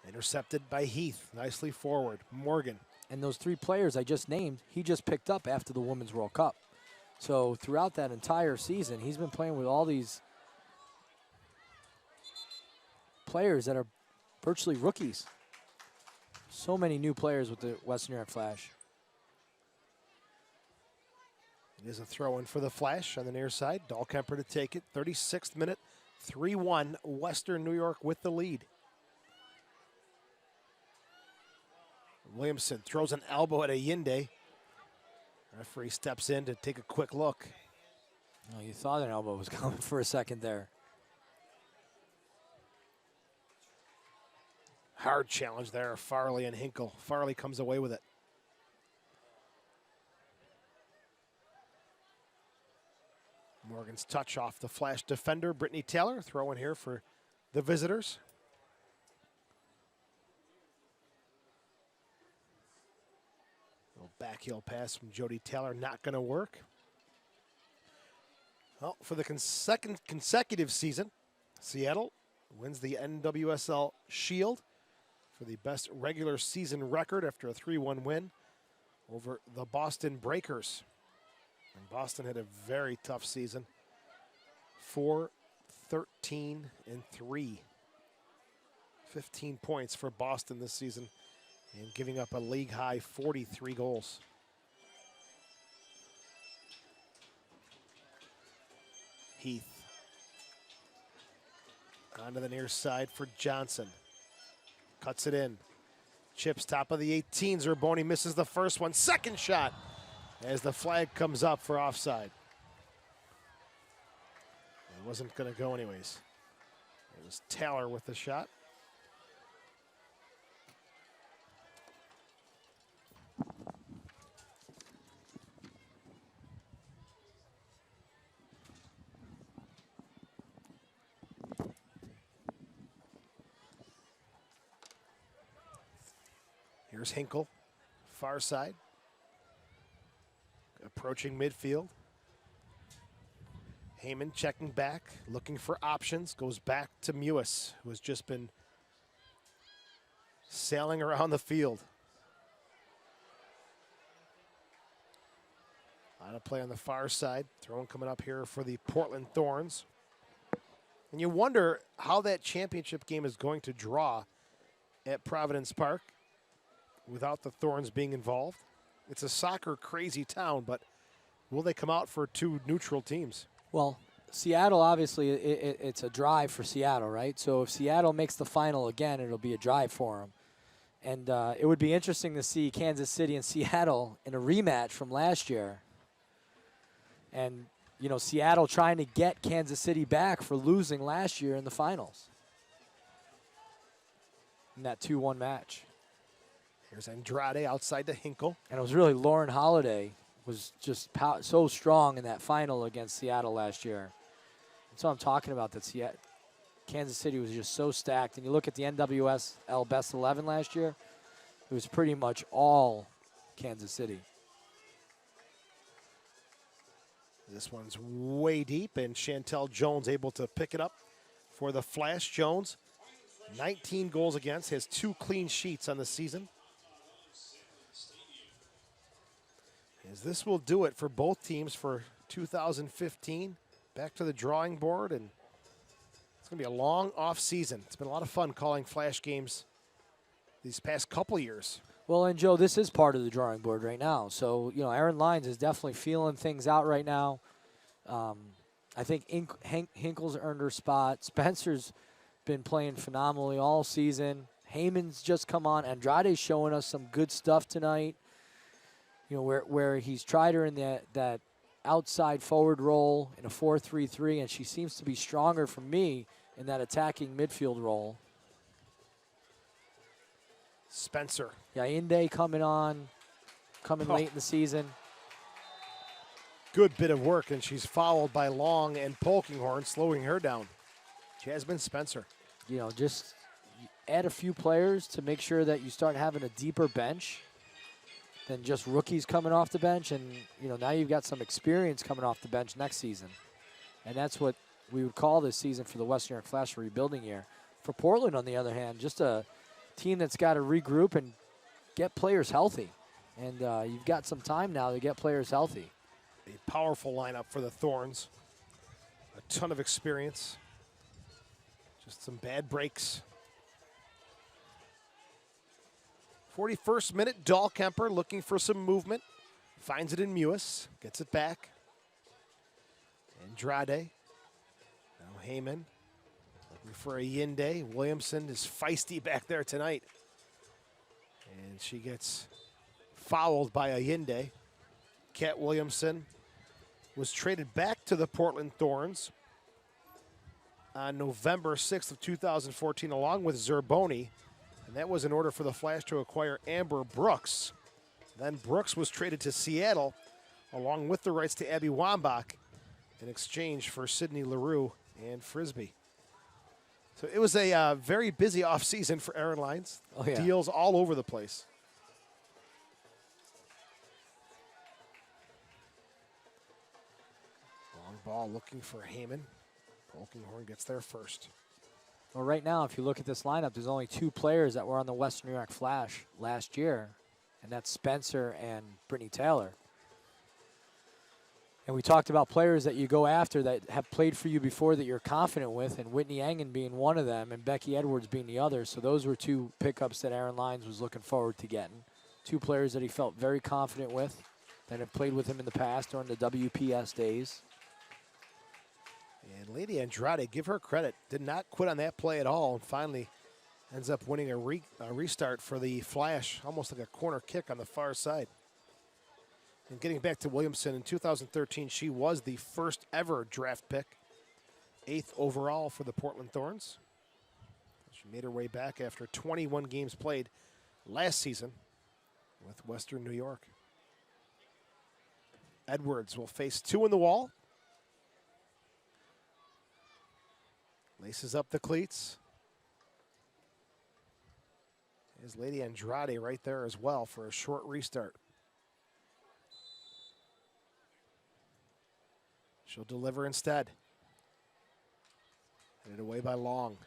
Intercepted by Heath. Nicely forward. Morgan.
And those 3 players I just named, he just picked up after the Women's World Cup. So throughout that entire season, he's been playing with all these players that are virtually rookies. So many new players with the Western New York Flash.
It is a throw-in for the Flash on the near side. Dahlkemper to take it. 36th minute. 3-1. Western New York with the lead. Williamson throws an elbow at Ayinde. Referee steps in to take a quick look.
Oh, you thought an elbow was coming for a second there.
Hard challenge there, Farley and Hinkle. Farley comes away with it. Morgan's touch off the Flash defender, Brittany Taylor. Throw in here for the visitors. Little backheel pass from Jody Taylor, not going to work. Well, for the second consecutive season, Seattle wins the NWSL Shield for the best regular season record after a 3-1 win over the Boston Breakers. And Boston had a very tough season. 4-13-3. 15 points for Boston this season and giving up a league high 43 goals. Heath. Onto the near side for Johnson. Cuts it in. Chips top of the 18. Zerboni misses the first one. Second shot as the flag comes up for offside. It wasn't going to go anyways. It was Taylor with the shot. Here's Hinkle, far side. Approaching midfield. Heyman checking back, looking for options. Goes back to Mewis, who has just been sailing around the field. A lot of play on the far side. Throwing coming up here for the Portland Thorns. And you wonder how that championship game is going to draw at Providence Park without the Thorns being involved. It's a soccer crazy town, but will they come out for two neutral teams?
Well, Seattle, obviously, it's a drive for Seattle, right? So if Seattle makes the final again, it'll be a drive for them. And it would be interesting to see Kansas City and Seattle in a rematch from last year. And, you know, Seattle trying to get Kansas City back for losing last year in the finals in that 2-1 match.
Here's Andrade outside to Hinkle.
And it was really Lauren Holiday was just so strong in that final against Seattle last year. That's what I'm talking about, that Kansas City was just so stacked. And you look at the NWSL Best 11 last year, it was pretty much all Kansas City.
This one's way deep, and Chantel Jones able to pick it up for the Flash. Jones, 19 goals against, has 2 clean sheets on the season. As this will do it for both teams for 2015. Back to the drawing board, and it's going to be a long off season. It's been a lot of fun calling Flash games these past couple years.
Well, and Joe, this is part of the drawing board right now. So, you know, Aaron Lyons is definitely feeling things out right now. I think Hinkle's earned her spot. Spencer's been playing phenomenally all season. Heyman's just come on. Andrade's showing us some good stuff tonight. You know, where he's tried her in that outside forward role in a 4-3-3, and she seems to be stronger for me in that attacking midfield role.
Spencer.
Yeah, Inde coming late in the season.
Good bit of work, and she's followed by Long and Polkinghorn, slowing her down. Jasmine Spencer.
You know, just add a few players to make sure that you start having a deeper bench than just rookies coming off the bench. And, you know, now you've got some experience coming off the bench next season. And that's what we would call this season for the Western New York Flash, a rebuilding year. For Portland, on the other hand, just a team that's got to regroup and get players healthy. And you've got some time now to get players healthy.
A powerful lineup for the Thorns. A ton of experience. Just some bad breaks. 41st minute, Dahlkemper looking for some movement. Finds it in Mewis. Gets it back. Andrade. Now Heyman. Looking for a Yinde. Williamson is feisty back there tonight. And she gets fouled by a Yinde. Kat Williamson was traded back to the Portland Thorns on November 6th of 2014 along with Zerboni. And that was in order for the Flash to acquire Amber Brooks. Then Brooks was traded to Seattle along with the rights to Abby Wambach in exchange for Sydney LaRue and Frisbee. So it was a very busy offseason for Aaron Lyons.
Oh, yeah.
Deals all over the place. Long ball looking for Heyman. Polkinghorn gets there first.
Well, right now, if you look at this lineup, there's only 2 players that were on the Western New York Flash last year, and that's Spencer and Brittany Taylor. And we talked about players that you go after that have played for you before that you're confident with, and Whitney Engen being one of them and Becky Edwards being the other. So those were 2 pickups that Aaron Lyons was looking forward to getting. 2 players that he felt very confident with, that have played with him in the past during the WPS days.
And Lady Andrade, give her credit, did not quit on that play at all, and finally ends up winning a restart for the Flash, almost like a corner kick on the far side. And getting back to Williamson, in 2013, she was the first ever draft pick, 8th overall for the Portland Thorns. She made her way back after 21 games played last season with Western New York. Edwards will face 2 in the wall. Laces up the cleats. There's Lady Andrade right there as well for a short restart. She'll deliver instead. Headed away by Long.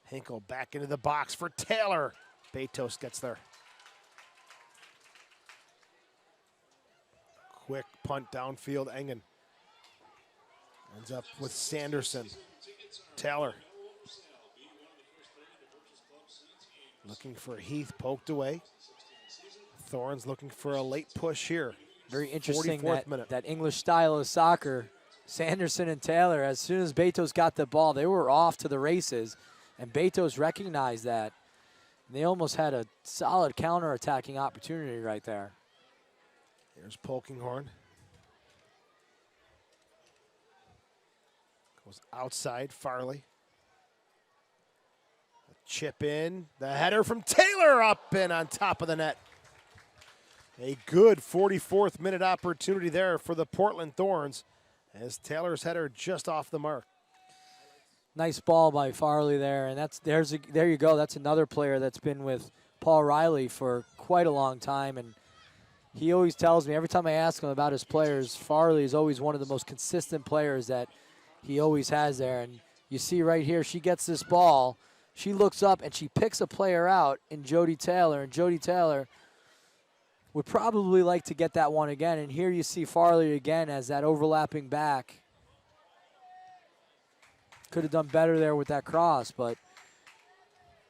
Hinkle back into the box for Taylor. Betos gets there. Quick punt downfield. Engen ends up with Sanderson. Taylor looking for Heath, poked away. Thorns looking for a late push here.
Very interesting
44th minute.
that English style of soccer. Sanderson and Taylor, as soon as Betos got the ball, they were off to the races, and Betos recognized that. And they almost had a solid counter-attacking opportunity right there.
Here's Polkinghorn. Goes outside, Farley. A chip in, the header from Taylor up and on top of the net. A good 44th minute opportunity there for the Portland Thorns as Taylor's header just off the mark.
Nice ball by Farley there, and there you go. That's another player that's been with Paul Riley for quite a long time, and he always tells me, every time I ask him about his players, Farley is always one of the most consistent players that he always has there. And you see right here, she gets this ball, she looks up and she picks a player out in Jody Taylor, and Jody Taylor would probably like to get that one again. And here you see Farley again as that overlapping back. Could have done better there with that cross, but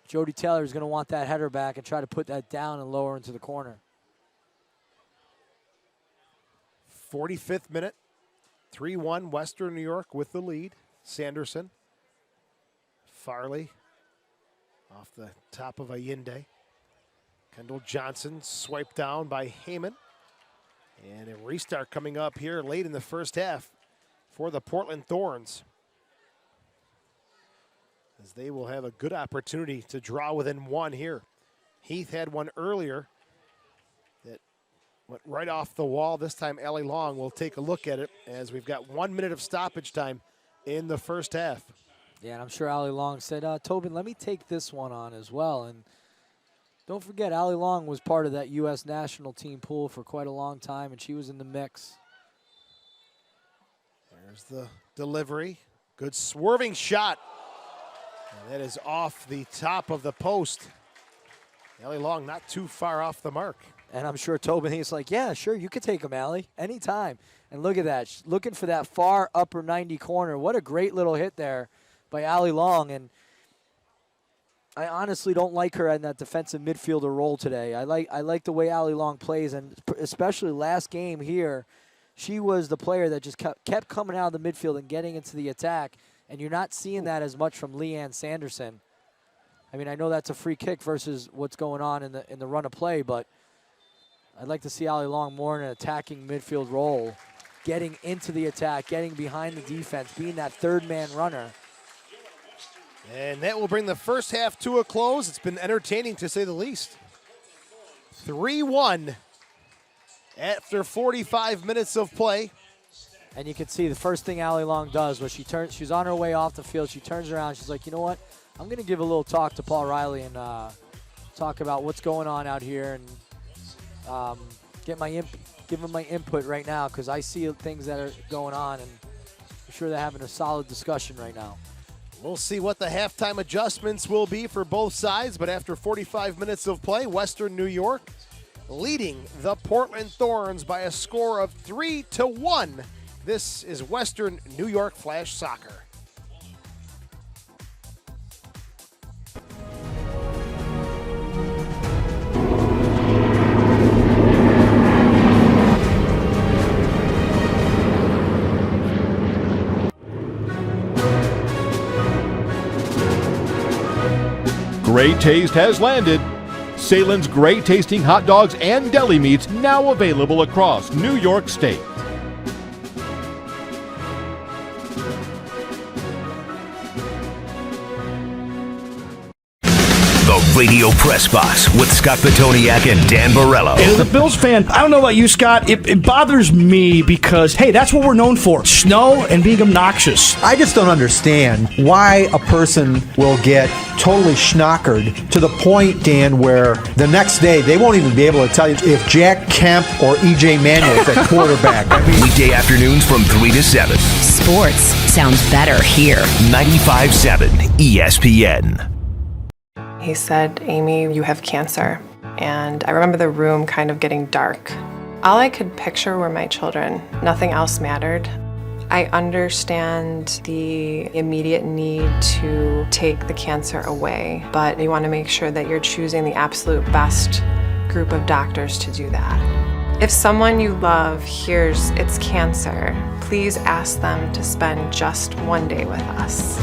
Jody Taylor is going to want that header back and try to put that down and lower into the corner.
45th minute, 3-1 Western New York with the lead. Sanderson, Farley off the top of Allende. Kendall Johnson swiped down by Heyman. And a restart coming up here late in the first half for the Portland Thorns, as they will have a good opportunity to draw within one here. Heath had one earlier that went right off the wall. This time Allie Long will take a look at it as we've got 1 minute of stoppage time in the first half.
Yeah, and I'm sure Allie Long said, Tobin, let me take this one on as well. And don't forget, Allie Long was part of that U.S. national team pool for quite a long time, and she was in the mix.
There's the delivery. Good swerving shot. And that is off the top of the post. Allie Long not too far off the mark.
And I'm sure Tobin, he's like, yeah, sure, you could take him, Allie, anytime. And look at that, she's looking for that far upper 90 corner. What a great little hit there by Allie Long. And I honestly don't like her in that defensive midfielder role today. I like the way Allie Long plays, and especially last game here, she was the player that just kept coming out of the midfield and getting into the attack, and you're not seeing that as much from Leanne Sanderson. I mean, I know that's a free kick versus what's going on in the run of play, but I'd like to see Allie Long more in an attacking midfield role, getting into the attack, getting behind the defense, being that third-man runner.
And that will bring the first half to a close. It's been entertaining, to say the least. 3-1 after 45 minutes of play.
And you can see the first thing Allie Long does was she's on her way off the field. She turns around. She's like, you know what? I'm going to give a little talk to Paul Riley and talk about what's going on out here and give him my input right now, because I see things that are going on, and I'm sure they're having a solid discussion right now.
We'll see what the halftime adjustments will be for both sides, but after 45 minutes of play, Western New York leading the Portland Thorns by a score of 3-1. This is Western New York Flash Soccer.
great taste has landed. Sahlen's great tasting hot dogs and deli meats now available across New York State.
The Radio Press Box with Scott Petoniak and Dan Borello.
And as a Bills fan, I don't know about you, Scott. It bothers me because, hey, that's what we're known for. Snow and being obnoxious.
I just don't understand why a person will get totally schnockered to the point, Dan, where the next day they won't even be able to tell you if Jack Kemp or E.J. Manuel is at quarterback. I mean,
Weekday afternoons from 3 to 7.
Sports sounds better here.
95.7 ESPN.
He said, Amy, you have cancer. And I remember the room kind of getting dark. All I could picture were my children. Nothing else mattered. I understand the immediate need to take the cancer away, but you want to make sure that you're choosing the absolute best group of doctors to do that. If someone you love hears it's cancer, please ask them to spend just one day with us.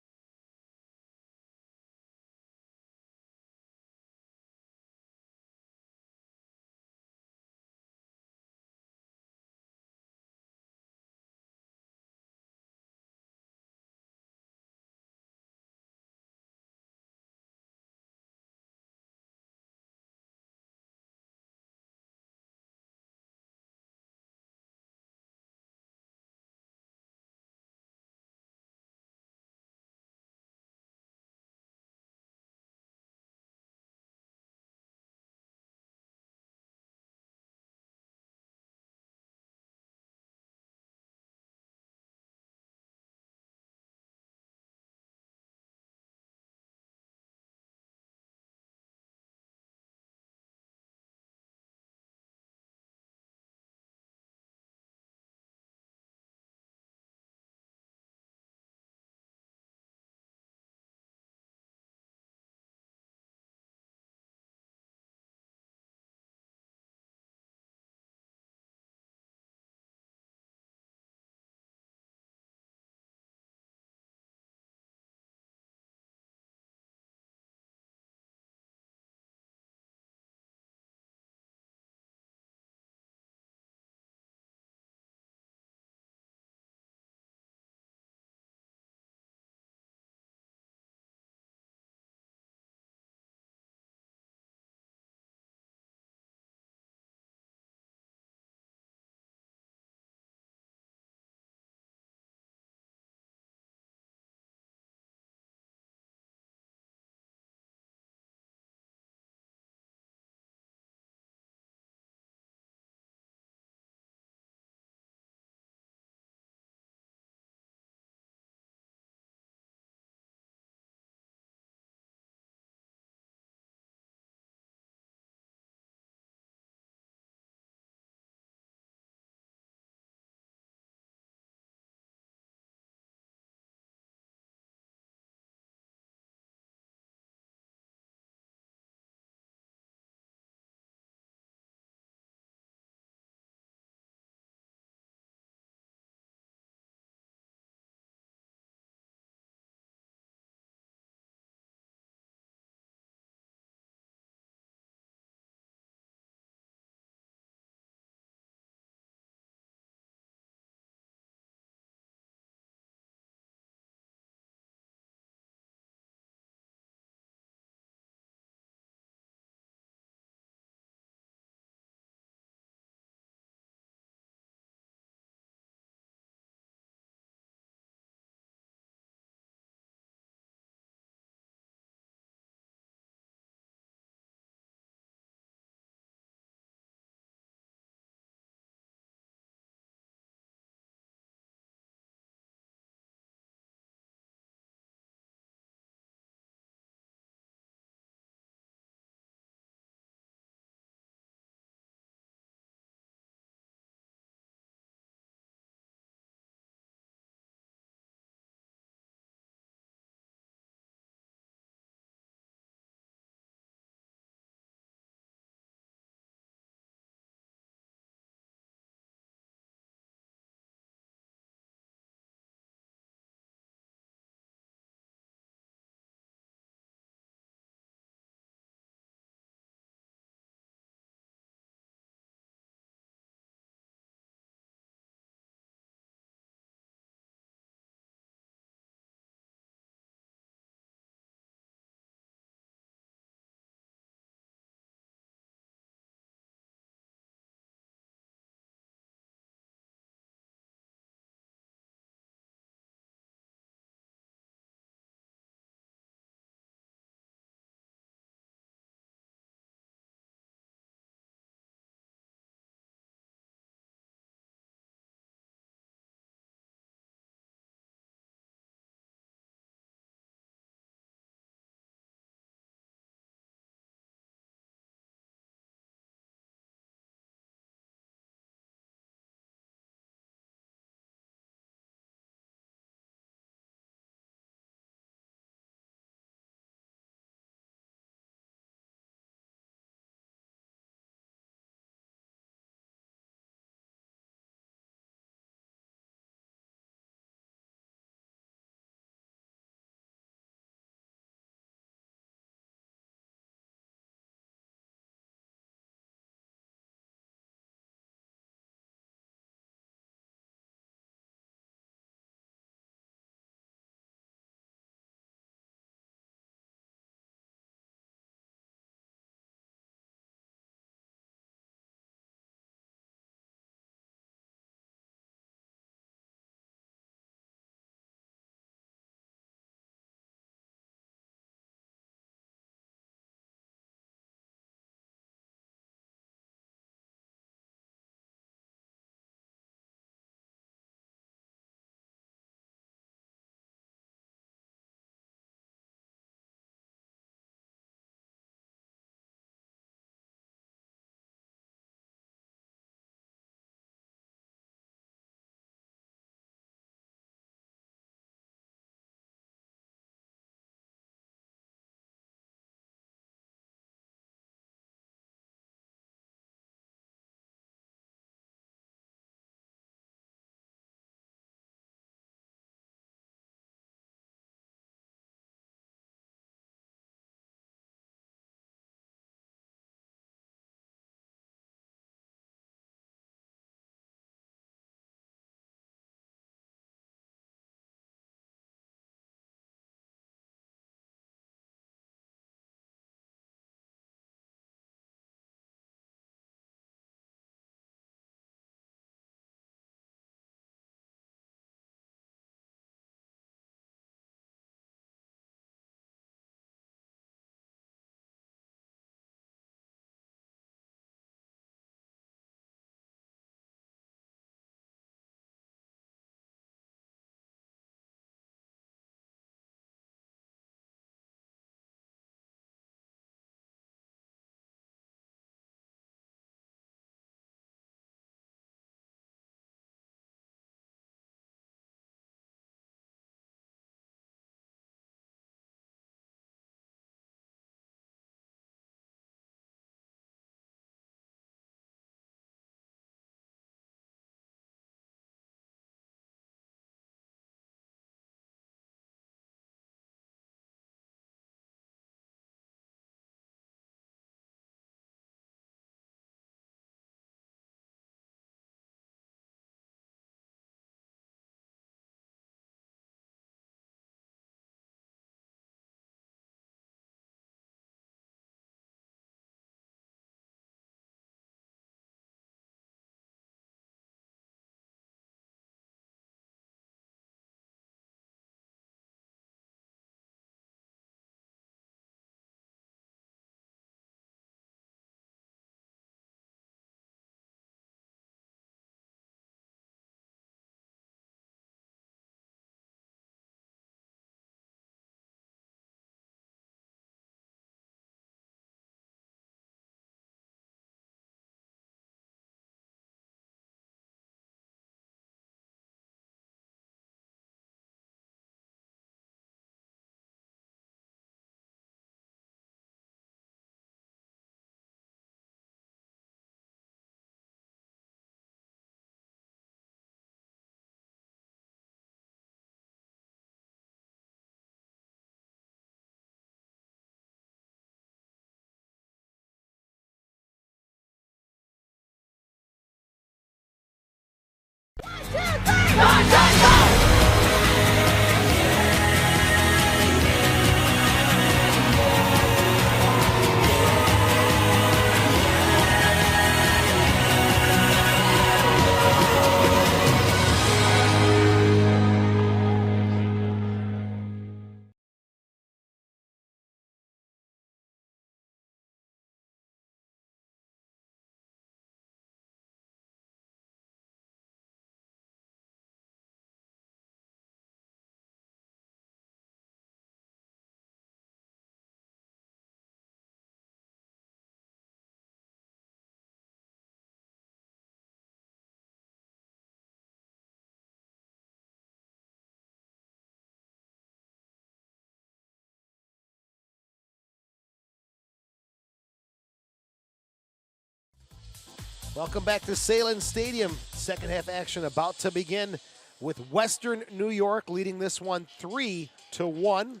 Welcome back to Sahlen Stadium. Second half action about to begin with Western New York leading this one 3-1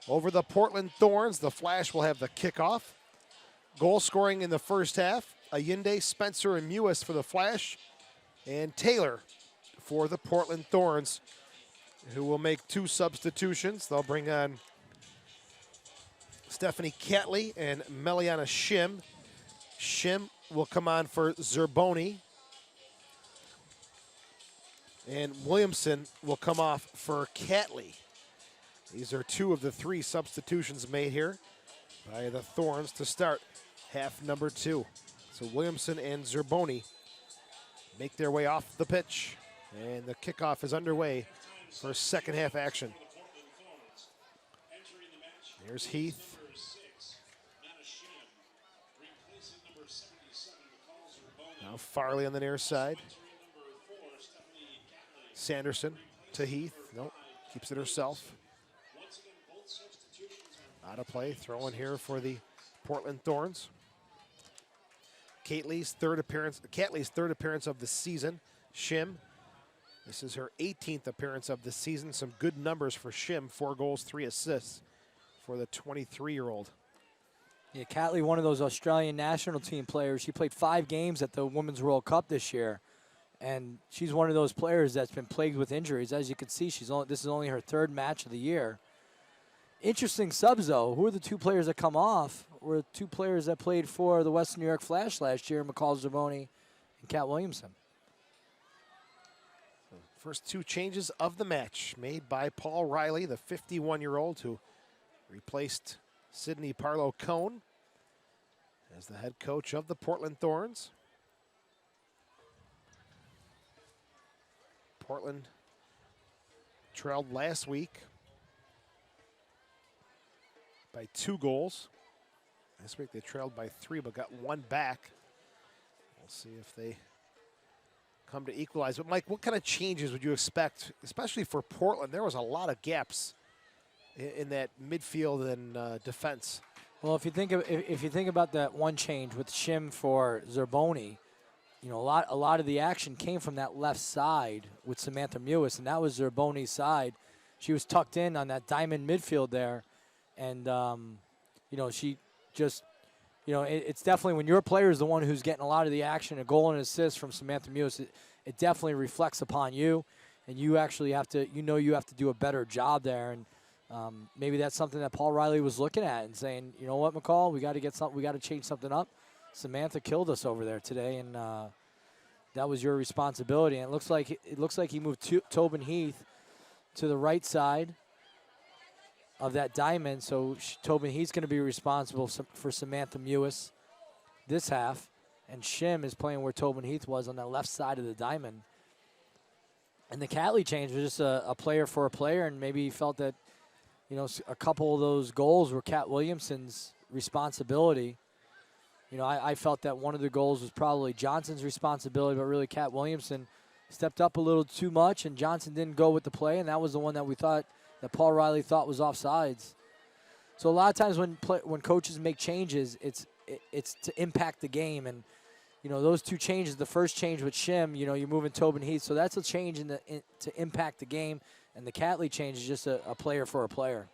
over the Portland Thorns. The Flash will have the kickoff. Goal scoring in the first half, Allende, Spencer, and Mewis for the Flash, and Taylor for the Portland Thorns, who will make 2 substitutions. They'll bring on Stephanie Catley and Meliana Shim. Shim will come on for Zerboni. And Williamson will come off for Catley. These are 2 of the 3 substitutions made here by the Thorns to start half number 2. So Williamson and Zerboni make their way off the pitch. And the kickoff is underway for second half action. Here's Heath. Now Farley on the near side. Sanderson to Heath. Nope, keeps it herself. Out of play, throw in here for the Portland Thorns. Catley's third appearance of the season. Shim, this is her 18th appearance of the season. Some good numbers for Shim, 4 goals, 3 assists for the 23-year-old.
Yeah, Catley, one of those Australian national team players. She played 5 games at the Women's World Cup this year. And she's one of those players that's been plagued with injuries. As you can see, this is only her 3rd match of the year. Interesting subs, though. Who are the 2 players that come off? Were 2 players that played for the Western New York Flash last year, McCall Zerboni and Kat Williamson.
First 2 changes of the match made by Paul Riley, the 51-year-old who replaced Sydney Parlow-Cone as the head coach of the Portland Thorns. Portland trailed last week by 2 goals. This week they trailed by 3 but got 1 back. We'll see if they come to equalize. But Mike, what kind of changes would you expect, especially for Portland? There was a lot of gaps in that midfield and defense.
Well, if you think about that one change with Shim for Zerboni, you know, a lot of the action came from that left side with Samantha Mewis, and that was Zerboni's side. She was tucked in on that diamond midfield there, and you know, she just, you know, it's definitely when your player is the one who's getting a lot of the action, a goal and assist from Samantha Mewis, it definitely reflects upon you, and you actually have to, you have to do a better job there. And maybe that's something that Paul Riley was looking at and saying, you know what, McCall, we got to get something, we got to change something up. Samantha killed us over there today, and that was your responsibility. And it looks like he moved Tobin Heath to the right side of that diamond. So Tobin Heath's going to be responsible for Samantha Mewis this half, and Shim is playing where Tobin Heath was on the left side of the diamond. And the Catley change was just a player for a player, and maybe he felt that, you know, a couple of those goals were Kat Williamson's responsibility. You know, I felt that one of the goals was probably Johnson's responsibility, but really Kat Williamson stepped up a little too much, and Johnson didn't go with the play, and that was the one that we thought, that Paul Riley thought was offsides. So a lot of times when coaches make changes, it's to impact the game, and you know, those 2 changes, the first change with Shim, you know, you're moving Tobin Heath, so that's a change to impact the game. And the Catley change is just a player for a player.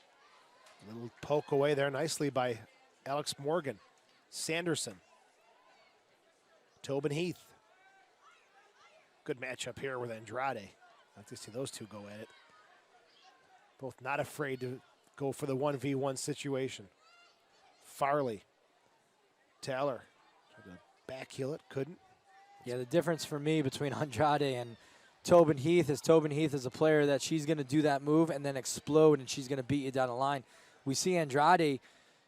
A little poke away there nicely by Alex Morgan. Sanderson. Tobin Heath. Good matchup here with Andrade. I'd like to see those 2 go at it. Both not afraid to go for the 1v1 situation. Farley. Taylor. Tried to backheel it, couldn't.
Yeah, the difference for me between Andrade and Tobin Heath is a player that she's going to do that move and then explode, and she's going to beat you down the line. We see Andrade,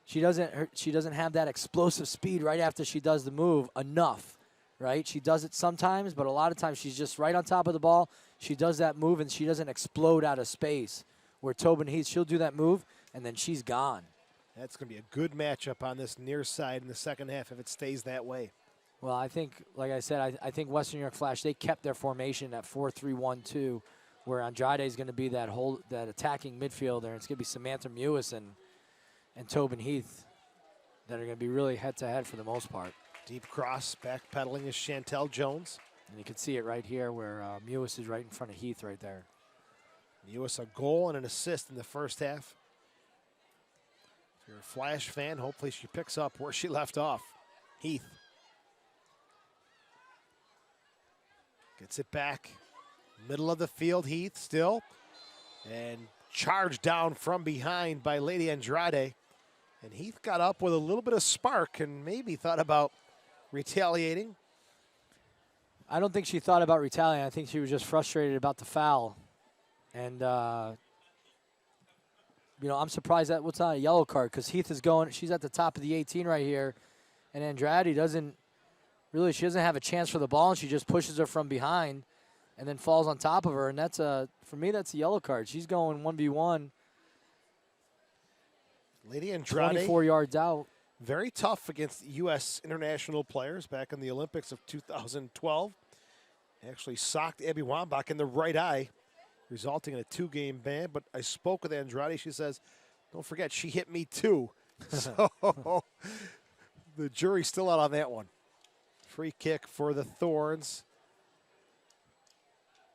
she doesn't have that explosive speed right after she does the move enough, right? She does it sometimes, but a lot of times she's just right on top of the ball. She does that move, and she doesn't explode out of space. Where Tobin Heath, she'll do that move, and then she's gone.
That's going to be a good matchup on this near side in the second half if it stays that way.
Well, I think, like I said, I think Western New York Flash, they kept their formation at 4-3-1-2, where Andrade is going to be that attacking midfielder. It's going to be Samantha Mewis and Tobin Heath that are going to be really head-to-head for the most part.
Deep cross, backpedaling is Chantel Jones.
And you can see it right here where Mewis is right in front of Heath right there.
Mewis a goal and an assist in the first half. If you're a Flash fan, hopefully she picks up where she left off. Heath. Gets it back. Middle of the field, Heath still. And charged down from behind by Lady Andrade. And Heath got up with a little bit of spark and maybe thought about retaliating.
I don't think she thought about retaliating. I think she was just frustrated about the foul. And, you know, I'm surprised that what's not a yellow card because Heath is going, she's at the top of the 18 right here. And Andrade doesn't have a chance for the ball, and she just pushes her from behind and then falls on top of her. And that's for me, that's a yellow card. She's going 1v1.
Lady Andrade.
24 yards out.
Very tough against U.S. international players back in the Olympics of 2012. Actually socked Abby Wambach in the right eye, resulting in a 2-game ban. But I spoke with Andrade. She says, don't forget, she hit me too. So the jury's still out on that one. Free kick for the Thorns.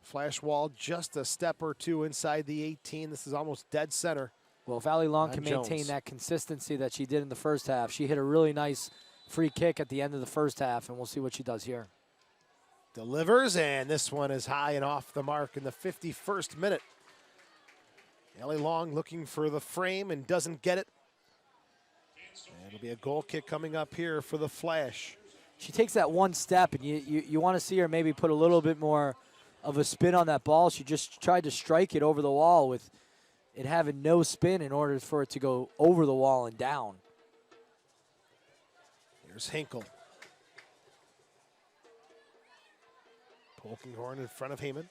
Flash wall just a step or two inside the 18. This is almost dead center.
Well, if Allie Long can maintain that consistency that she did in the first half, she hit a really nice free kick at the end of the first half, and we'll see what she does here.
Delivers, and this one is high and off the mark in the 51st minute. Allie Long looking for the frame and doesn't get it. And it'll be a goal kick coming up here for the Flash.
She takes that one step, and you want to see her maybe put a little bit more of a spin on that ball. She just tried to strike it over the wall with it having no spin in order for it to go over the wall and down.
Here's Hinkle. Polkinghorn in front of Heyman.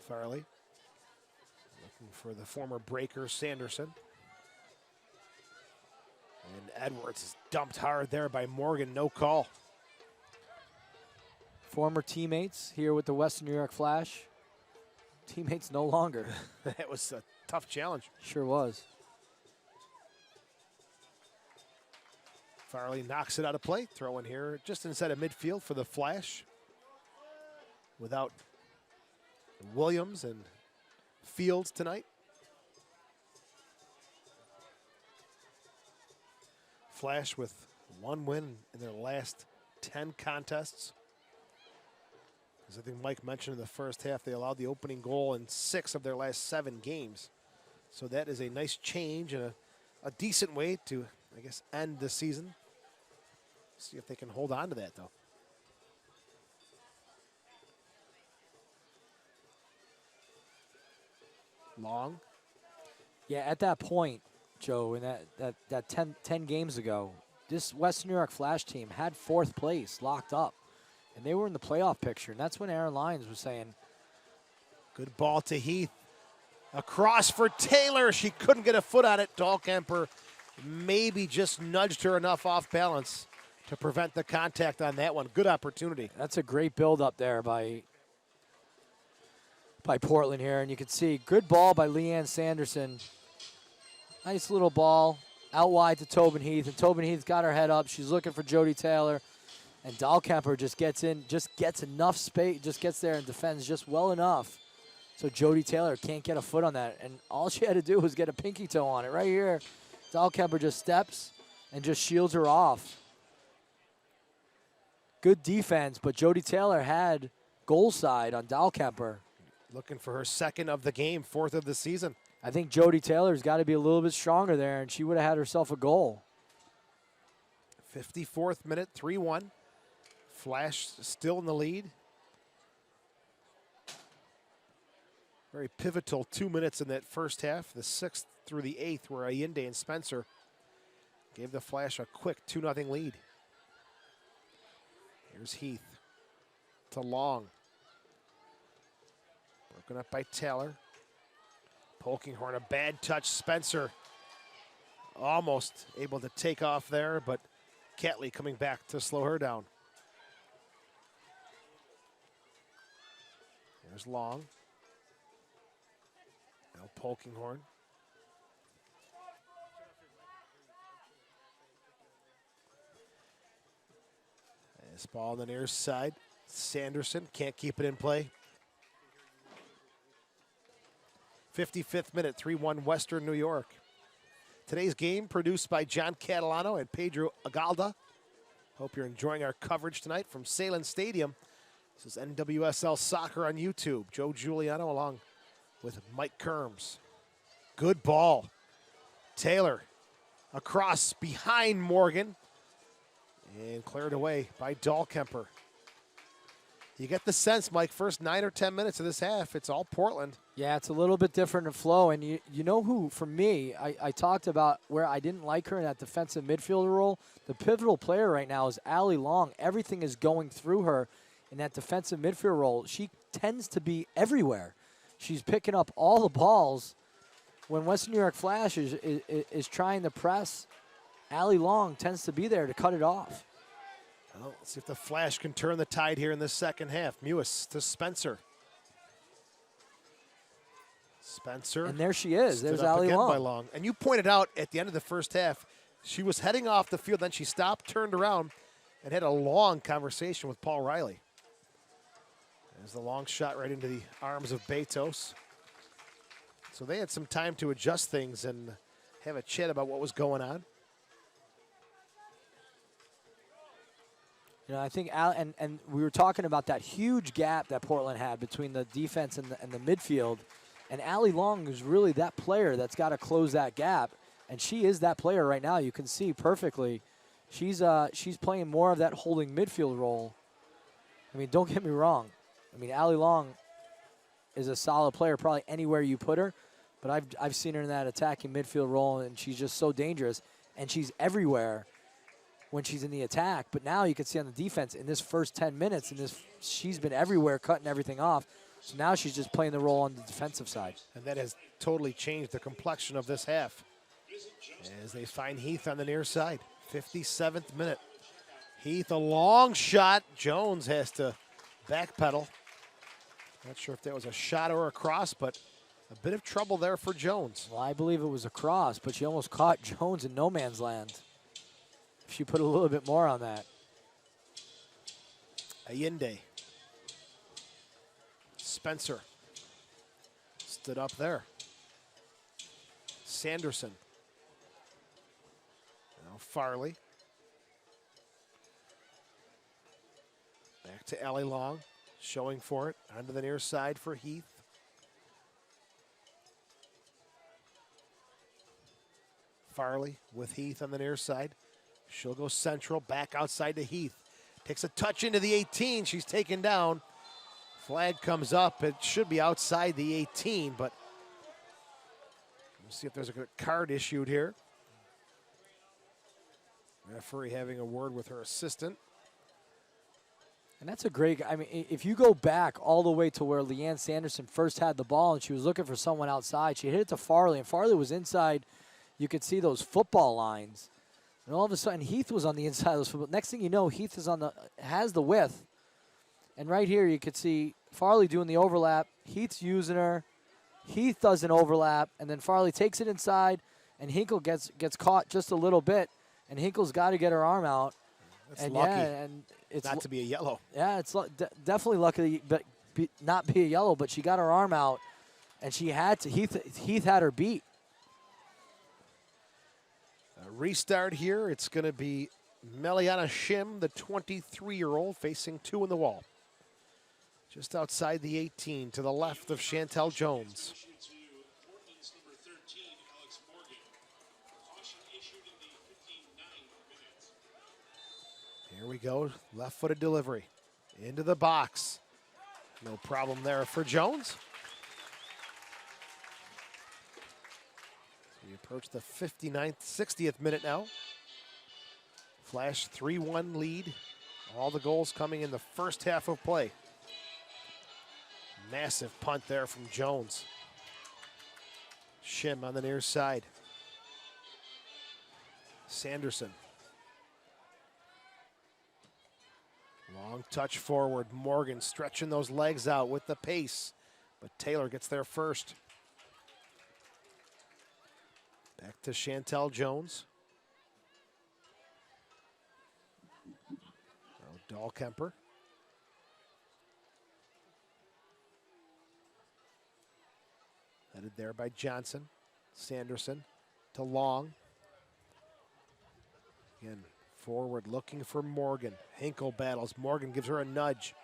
Farley looking for the former breaker, Sanderson. And Edwards is dumped hard there by Morgan, no call.
Former teammates here with the Western New York Flash. Teammates no longer.
That was a tough challenge.
Sure was.
Farley knocks it out of play. Throw in here just inside of midfield for the Flash. Without Williams and Fields tonight. Flash with one win in their last 10 contests. As I think Mike mentioned in the first half, they allowed the opening goal in 6 of their last 7 games. So that is a nice change and a decent way to, I guess, end the season. See if they can hold on to that, though. Long.
Yeah, at that point, Joe, in that 10 games ago, this Western New York Flash team had 4th place locked up. And they were in the playoff picture, and that's when Aaron Lyons was saying.
Good ball to Heath. Across for Taylor. She couldn't get a foot on it. Dahlkemper maybe just nudged her enough off balance to prevent the contact on that one. Good opportunity.
That's a great build up there by Portland here. And you can see good ball by Leanne Sanderson. Nice little ball out wide to Tobin Heath. And Tobin Heath's got her head up. She's looking for Jody Taylor. And Dahlkemper just gets in, just gets enough space, just gets there and defends just well enough. So Jody Taylor can't get a foot on that. And all she had to do was get a pinky toe on it. Right here, Dahlkemper just steps and just shields her off. Good defense, but Jody Taylor had goal side on Dahlkemper.
Looking for her 2nd of the game, 4th of the season.
I think Jody Taylor's got to be a little bit stronger there, and she would have had herself a goal.
54th minute, 3-1. Flash still in the lead. Very pivotal 2 minutes in that first half, the 6th through the 8th, where Allende and Spencer gave the Flash a quick 2-0 lead. Here's Heath to Long. Broken up by Taylor. Polkinghorn, a bad touch. Spencer almost able to take off there, but Catley coming back to slow her down. There's Long. Now Polkinghorn. This ball on the near side. Sanderson can't keep it in play. 55th minute, 3-1 Western New York. Today's game produced by John Catalano and Pedro Agalda. Hope you're enjoying our coverage tonight from Sahlen Stadium. This is NWSL Soccer on YouTube. Joe Giuliano along with Mike Kerms. Good ball. Taylor across behind Morgan and cleared away by Dahlkemper. You get the sense, Mike, first 9 or 10 minutes of this half, it's all Portland.
Yeah, it's a little bit different in flow. And you know who, for me, I talked about where I didn't like her in that defensive midfielder role. The pivotal player right now is Allie Long. Everything is going through her in that defensive midfield role. She tends to be everywhere. She's picking up all the balls. When Western New York Flash is trying to press, Allie Long tends to be there to cut it off.
Well, let's see if the Flash can turn the tide here in the second half. Mewis to Spencer. Spencer.
And there she is. There's Allie
again
Long.
By Long. And you pointed out at the end of the first half, she was heading off the field, then she stopped, turned around, and had a long conversation with Paul Riley. There's the long shot right into the arms of Betos. So they had some time to adjust things and have a chat about what was going on.
You know, I think and we were talking about that huge gap that Portland had between the defense and the midfield. And Allie Long is really that player that's got to close that gap. And she is that player right now. You can see perfectly. She's playing more of that holding midfield role. I mean, don't get me wrong. I mean, Allie Long is a solid player probably anywhere you put her. But I've seen her in that attacking midfield role, and she's just so dangerous. And she's everywhere when she's in the attack. But now you can see on the defense in this first 10 minutes, she's been everywhere cutting everything off. So now she's just playing the role on the defensive side.
And that has totally changed the complexion of this half. As they find Heath on the near side. 57th minute. Heath, a long shot. Jones has to backpedal. Not sure if that was a shot or a cross, but a bit of trouble there for Jones.
Well, I believe it was a cross, but she almost caught Jones in no man's land. If she put a little bit more on that.
Allende. Spencer. Stood up there. Sanderson. Now Farley. Back to Allie Long. Showing for it. Onto the near side for Heath. Farley with Heath on the near side. She'll go central, back outside to Heath. Takes a touch into the 18. She's taken down. Flag comes up. It should be outside the 18, but we'll see if there's a card issued here. Referee having a word with her assistant.
And that's a great, I mean, if you go back all the way to where Leanne Sanderson first had the ball and she was looking for someone outside, she hit it to Farley, and Farley was inside. You could see those football lines. And all of a sudden, Heath was on the inside of those football. Next thing you know, Heath is has the width. And right here, you could see Farley doing the overlap. Heath's using her. Heath does an overlap, and then Farley takes it inside, and Hinkle gets caught just a little bit, and Hinkle's got to get her arm out.
That's
and
lucky.
Yeah, and it's
not to be a yellow.
Yeah, it's definitely lucky, but not be a yellow. But she got her arm out, and she had to. Heath had her beat.
A restart here. It's going to be Meliana Shim, the 23-year-old, facing two in the wall. Just outside the 18, to the left of Chantel Jones. Here we go, left-footed delivery. Into the box. No problem there for Jones. We approach the 59th, 60th minute now. Flash 3-1 lead. All the goals coming in the first half of play. Massive punt there from Jones. Shim on the near side. Sanderson. Long touch forward. Morgan stretching those legs out with the pace. But Taylor gets there first. Back to Chantel Jones. Now Dahlkemper. Headed there by Johnson. Sanderson to Long. Again, forward looking for Morgan. Hinkle battles. Morgan gives her a nudge.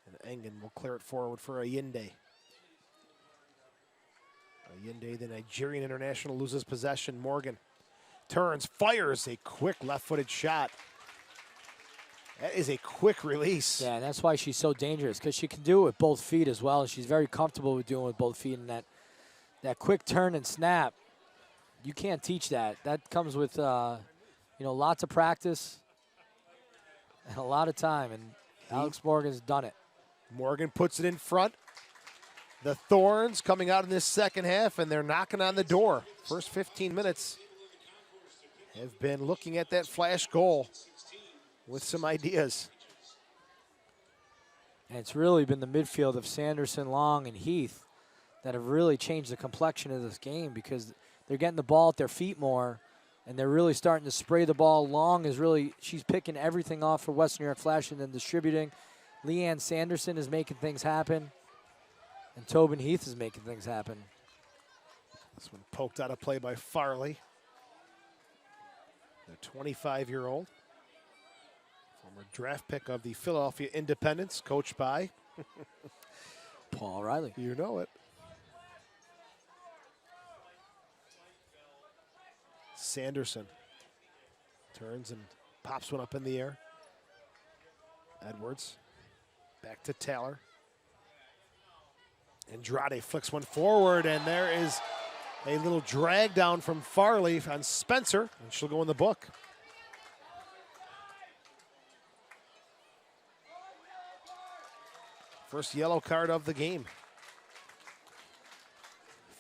And Engen will clear it forward for Ayinde. Ayinde, the Nigerian international, loses possession. Morgan turns, fires a quick left-footed shot. That is a quick release.
Yeah, and that's why she's so dangerous, because she can do it with both feet as well. And she's very comfortable with doing it with both feet. And that quick turn and snap, you can't teach that. That comes with lots of practice and a lot of time. And Alex Morgan's done it.
Morgan puts it in front. The Thorns coming out in this second half, and they're knocking on the door. First 15 minutes have been looking at that flash goal with some ideas.
And it's really been the midfield of Sanderson, Long, and Heath that have really changed the complexion of this game, because they're getting the ball at their feet more, and they're really starting to spray the ball. Long is really, she's picking everything off for Western New York Flash and then distributing. Leanne Sanderson is making things happen, and Tobin Heath is making things happen.
This one poked out of play by Farley. The 25-year-old. Former draft pick of the Philadelphia Independents, coached by
Paul Riley.
You know it. Sanderson turns and pops one up in the air. Edwards back to Taylor. Andrade flicks one forward, and there is a little drag down from Farley on Spencer, and she'll go in the book. First yellow card of the game.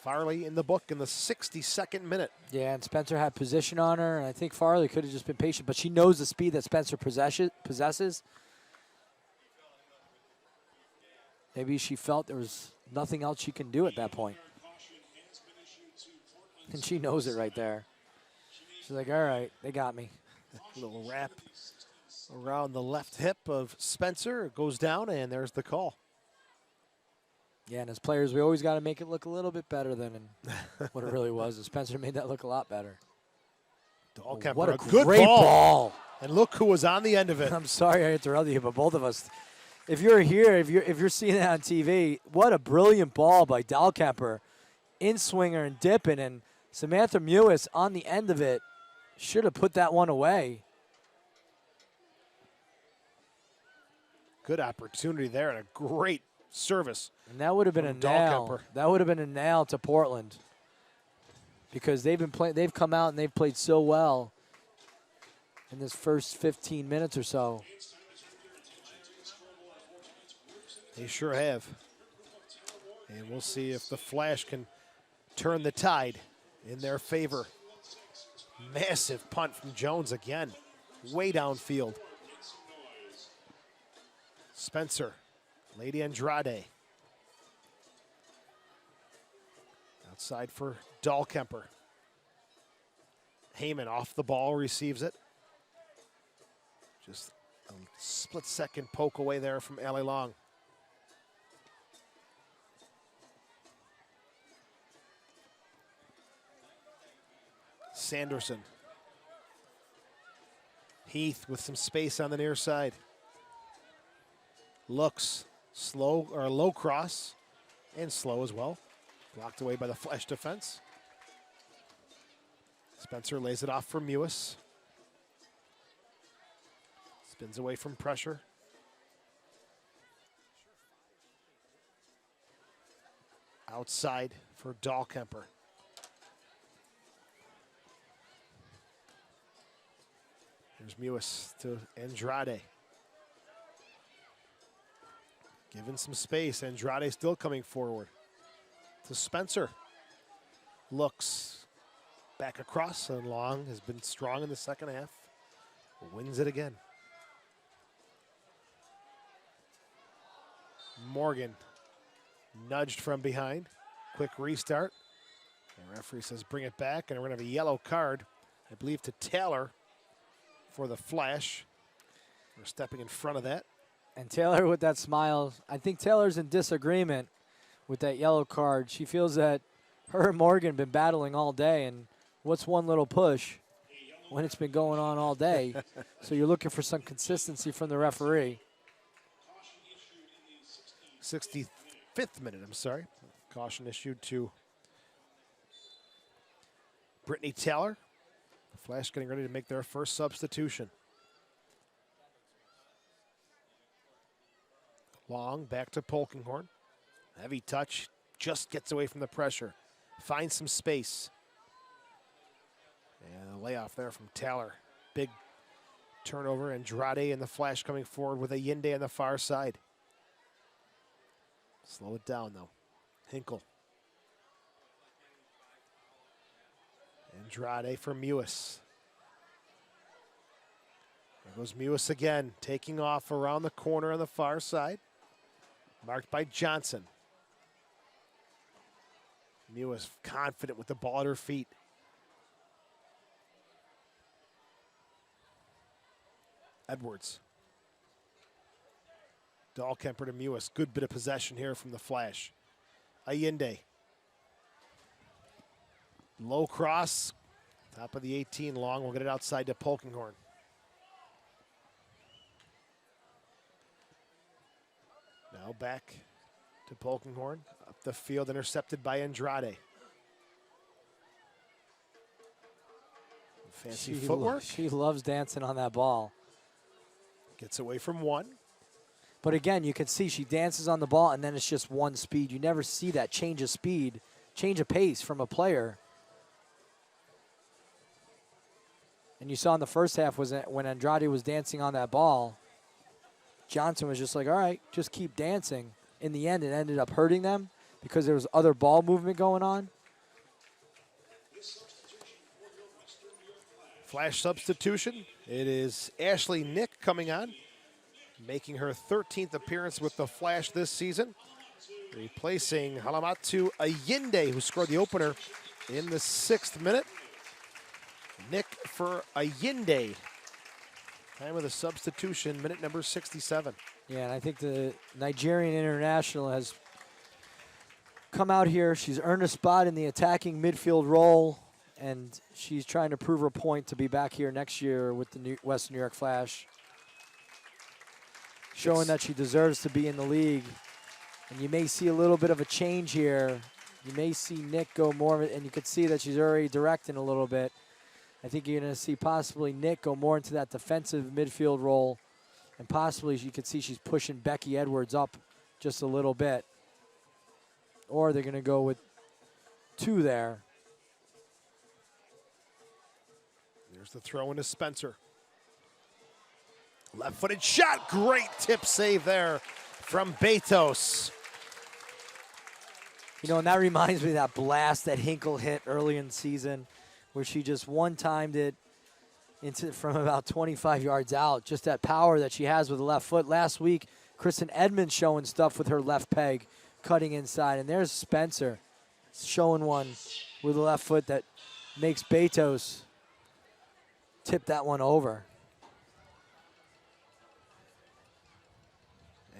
Farley in the book in the 62nd minute.
Yeah, and Spencer had position on her, and I think Farley could have just been patient, but she knows the speed that Spencer possesses. Maybe she felt there was nothing else she can do at that point. And she knows it right there. She's like, all right, they got me.
Little wrap around the left hip of Spencer. It goes down, and there's the call.
Yeah, and as players, we always got to make it look a little bit better than what it really was. And Spencer made that look a lot better.
Dahlkemper,
what a
good
great ball.
And look who was on the end of it.
I'm sorry I interrupted you, but both of us, if you're here, if you're seeing that on TV, what a brilliant ball by Dahlkemper. In-swinger and dipping, and Samantha Mewis on the end of it should have put that one away.
Good opportunity there and a great service.
And that would have been a nail. That would have been a nail to Portland, because they've been playing. They've come out and they've played so well in this first 15 minutes or so.
They sure have. And we'll see if the Flash can turn the tide in their favor. Massive punt from Jones again, way downfield. Spencer, Lady Andrade. Outside for Dahlkemper. Heyman off the ball, receives it. Just a split-second poke away there from Allie Long. Sanderson. Heath with some space on the near side. Looks slow, or low cross, and slow as well. Blocked away by the Flash defense. Spencer lays it off for Mewis. Spins away from pressure. Outside for Dahlkemper. Here's Mewis to Andrade. Given some space. Andrade still coming forward. To Spencer. Looks back across, and Long has been strong in the second half. Wins it again. Morgan nudged from behind. Quick restart. The referee says bring it back, and we're going to have a yellow card, I believe, to Taylor for the Flash. We're stepping in front of that.
And Taylor with that smile. I think Taylor's in disagreement with that yellow card. She feels that her and Morgan have been battling all day, and what's one little push when it's been going on all day? So you're looking for some consistency from the referee.
65th minute, I'm sorry. Caution issued to Brittany Taylor. The Flash getting ready to make their first substitution. Long, back to Polkinghorn. Heavy touch, just gets away from the pressure. Finds some space. And a layoff there from Taylor. Big turnover. Andrade and the Flash coming forward with a Yinde on the far side. Slow it down, though. Hinkle. Andrade for Mewis. There goes Mewis again, taking off around the corner on the far side. Marked by Johnson. Mewis confident with the ball at her feet. Edwards. Dahlkemper to Mewis. Good bit of possession here from the Flash. Allende. Low cross. Top of the 18 long. We'll get it outside to Polkinghorn. Now back to Polkinghorn. Up the field, intercepted by Andrade. Fancy footwork.
She loves dancing on that ball.
Gets away from one.
But again, you can see she dances on the ball, and then it's just one speed. You never see that change of speed, change of pace from a player. And you saw in the first half was when Andrade was dancing on that ball, Johnson was just like, all right, just keep dancing. In the end, it ended up hurting them because there was other ball movement going on.
Flash substitution. It is Ashley Nick coming on, making her 13th appearance with the Flash this season, replacing Halamatu Allende, who scored the opener in the 6th minute. Nick for Allende. Time of the substitution, minute number 67.
Yeah, and I think the Nigerian international has come out here. She's earned a spot in the attacking midfield role, and she's trying to prove her point to be back here next year with the Western New York Flash, showing that she deserves to be in the league. And you may see a little bit of a change here. You may see Nick go more, and you could see that she's already directing a little bit. I think you're going to see possibly Nick go more into that defensive midfield role, and possibly you could see she's pushing Becky Edwards up just a little bit. Or they're going to go with two there.
There's the throw into Spencer. Left-footed shot, great tip save there from Betos.
You know, and that reminds me of that blast that Hinkle hit early in the season, where she just one-timed it from about 25 yards out. Just that power that she has with the left foot. Last week, Kristen Edmonds showing stuff with her left peg, cutting inside. And there's Spencer showing one with the left foot that makes Betos tip that one over.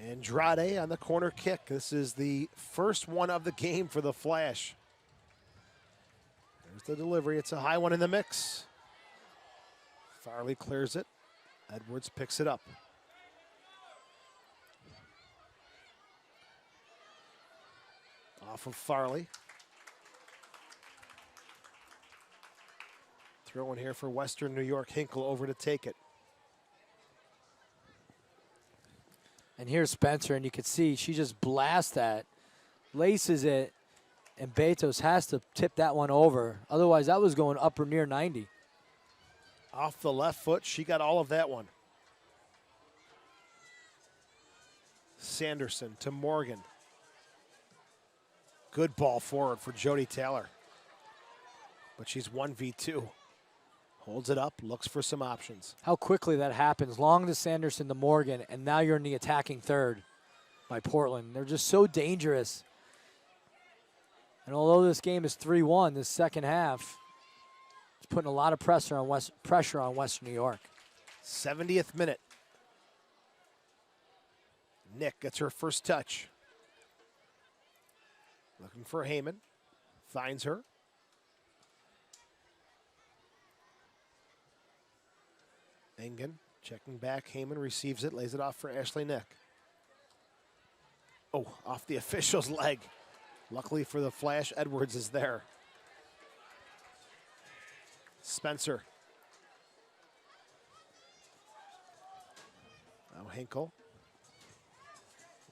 Andrade on the corner kick. This is the first one of the game for the Flash. There's the delivery. It's a high one in the mix. Farley clears it. Edwards picks it up. Off of Farley. Throw in here for Western New York. Hinkle over to take it.
And here's Spencer, and you can see she just blasts that, laces it, and Betos has to tip that one over. Otherwise, that was going up or near 90.
Off the left foot, she got all of that one. Sanderson to Morgan. Good ball forward for Jody Taylor. But she's 1v2. Holds it up, looks for some options.
How quickly that happens. Long to Sanderson to Morgan, and now you're in the attacking third by Portland. They're just so dangerous. And although this game is 3-1, this second half, it's putting a lot of pressure on Western New York.
70th minute. Nick gets her first touch. Looking for Heyman. Finds her. Engen checking back. Heyman receives it, lays it off for Ashley Nick. Oh, off the official's leg. Luckily for the Flash, Edwards is there. Spencer. Now Hinkle.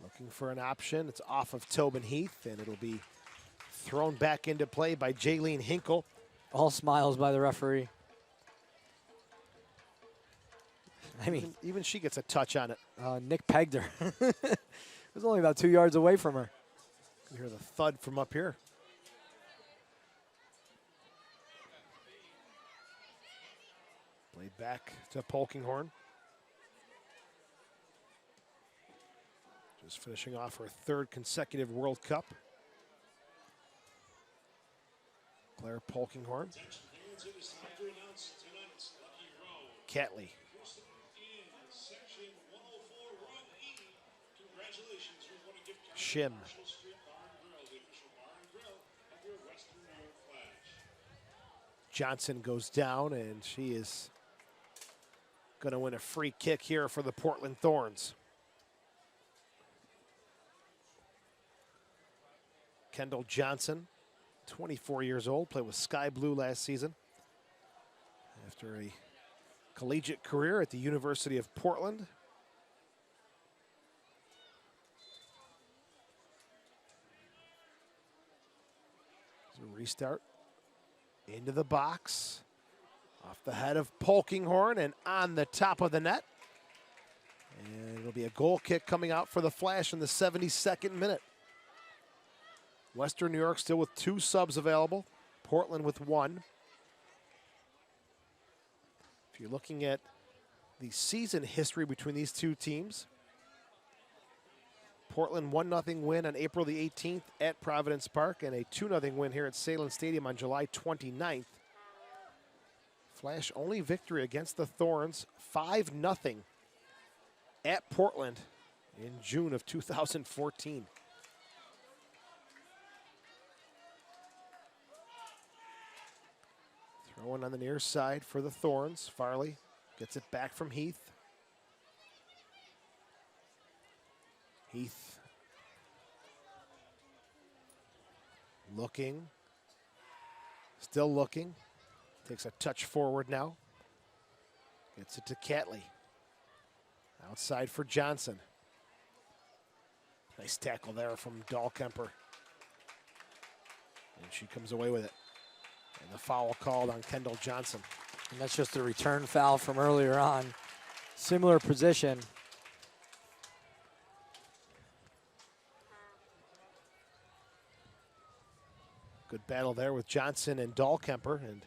Looking for an option. It's off of Tobin Heath, and it'll be thrown back into play by Jaylene Hinkle.
All smiles by the referee. I mean,
even she gets a touch on it.
Nick pegged her. It was only about 2 yards away from her.
You hear the thud from up here. Played back to Polkinghorn. Just finishing off her third consecutive World Cup. Claire Polkinghorn. Catley. Shim. Johnson goes down, and she is going to win a free kick here for the Portland Thorns. Kendall Johnson, 24 years old, played with Sky Blue last season. After a collegiate career at the University of Portland. So restart. Into the box. Off the head of Polkinghorn and on the top of the net. And it'll be a goal kick coming out for the Flash in the 72nd minute. Western New York still with 2 subs available. Portland with 1. If you're looking at the season history between these two teams, Portland 1-0 win on April the 18th at Providence Park and a 2-0 win here at Sahlen Stadium on July 29th. Flash only victory against the Thorns, 5-0 at Portland in June of 2014. Throwing on the near side for the Thorns. Farley gets it back from Heath. Heath looking, still looking. Takes a touch forward now. Gets it to Catley. Outside for Johnson. Nice tackle there from Dahlkemper. And she comes away with it. And the foul called on Kendall Johnson.
And that's just a return foul from earlier on. Similar position.
Good battle there with Johnson and Dahlkemper. And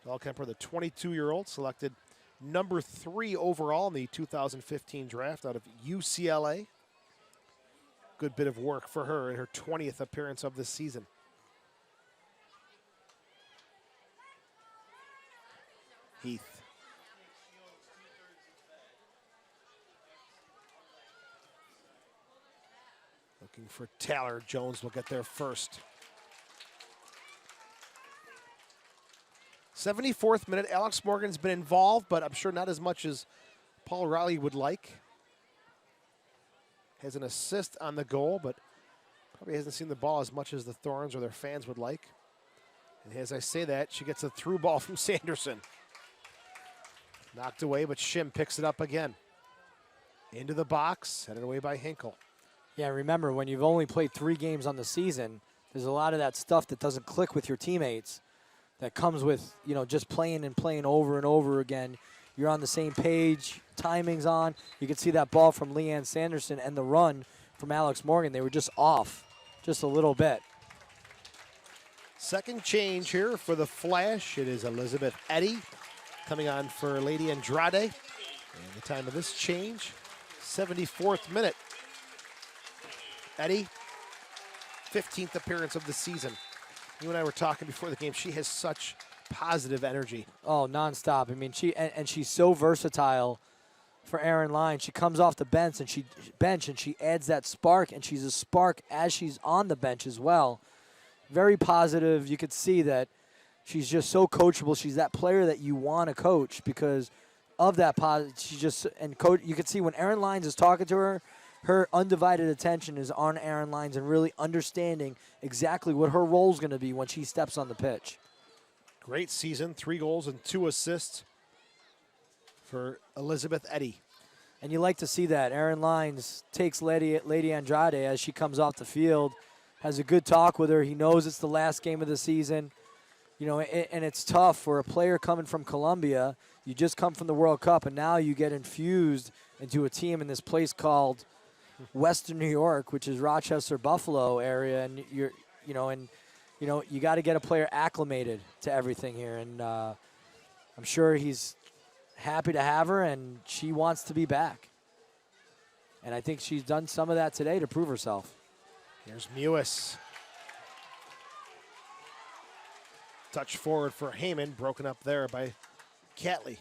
Dahlkemper, the 22-year-old, selected number 3 overall in the 2015 draft out of UCLA. Good bit of work for her in her 20th appearance of this season. Heath. Looking for Taylor. Jones will get there first. 74th minute. Alex Morgan's been involved, but I'm sure not as much as Paul Riley would like. Has an assist on the goal, but probably hasn't seen the ball as much as the Thorns or their fans would like. And as I say that, she gets a through ball from Sanderson. Knocked away, but Shim picks it up again. Into the box, headed away by Hinkle.
Yeah, remember, when you've only played 3 games on the season, there's a lot of that stuff that doesn't click with your teammates that comes with, you know, just playing and playing over and over again. You're on the same page, timing's on. You can see that ball from Leanne Sanderson and the run from Alex Morgan. They were just off just a little bit.
Second change here for the Flash. It is Elizabeth Eddy coming on for Lady Andrade. And the time of this change, 74th minute. Eddy, 15th appearance of the season. You and I were talking before the game. She has such positive energy.
Oh, nonstop. I mean, and she's so versatile for Aaron Line. She comes off the bench and she adds that spark, and she's a spark as she's on the bench as well. Very positive. You could see that she's just so coachable. She's that player that you want to coach because of that positive. She just you could see when Aaron Lines is talking to her, her undivided attention is on Aaron Lines and really understanding exactly what her role is going to be when she steps on the pitch.
Great season, 3 goals and 2 assists for Elizabeth Eddy.
And you like to see that. Aaron Lines takes Lady Andrade as she comes off the field, has a good talk with her. He knows it's the last game of the season. You know, and it's tough for a player coming from Columbia. You just come from the World Cup, and now you get infused into a team in this place called Western New York, which is Rochester, Buffalo area, and you got to get a player acclimated to everything here. And I'm sure he's happy to have her, and she wants to be back. And I think she's done some of that today to prove herself.
Here's Mewis. Touch forward for Heyman, broken up there by Catley.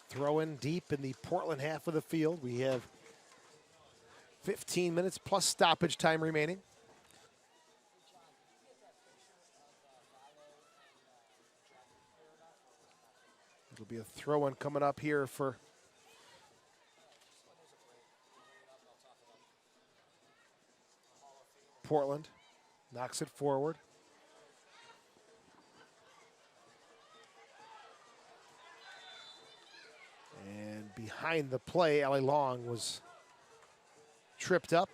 Throw in deep in the Portland half of the field. We have 15 minutes plus stoppage time remaining. It'll be a throw-in coming up here for Portland. Knocks it forward. And behind the play, Allie Long was tripped up.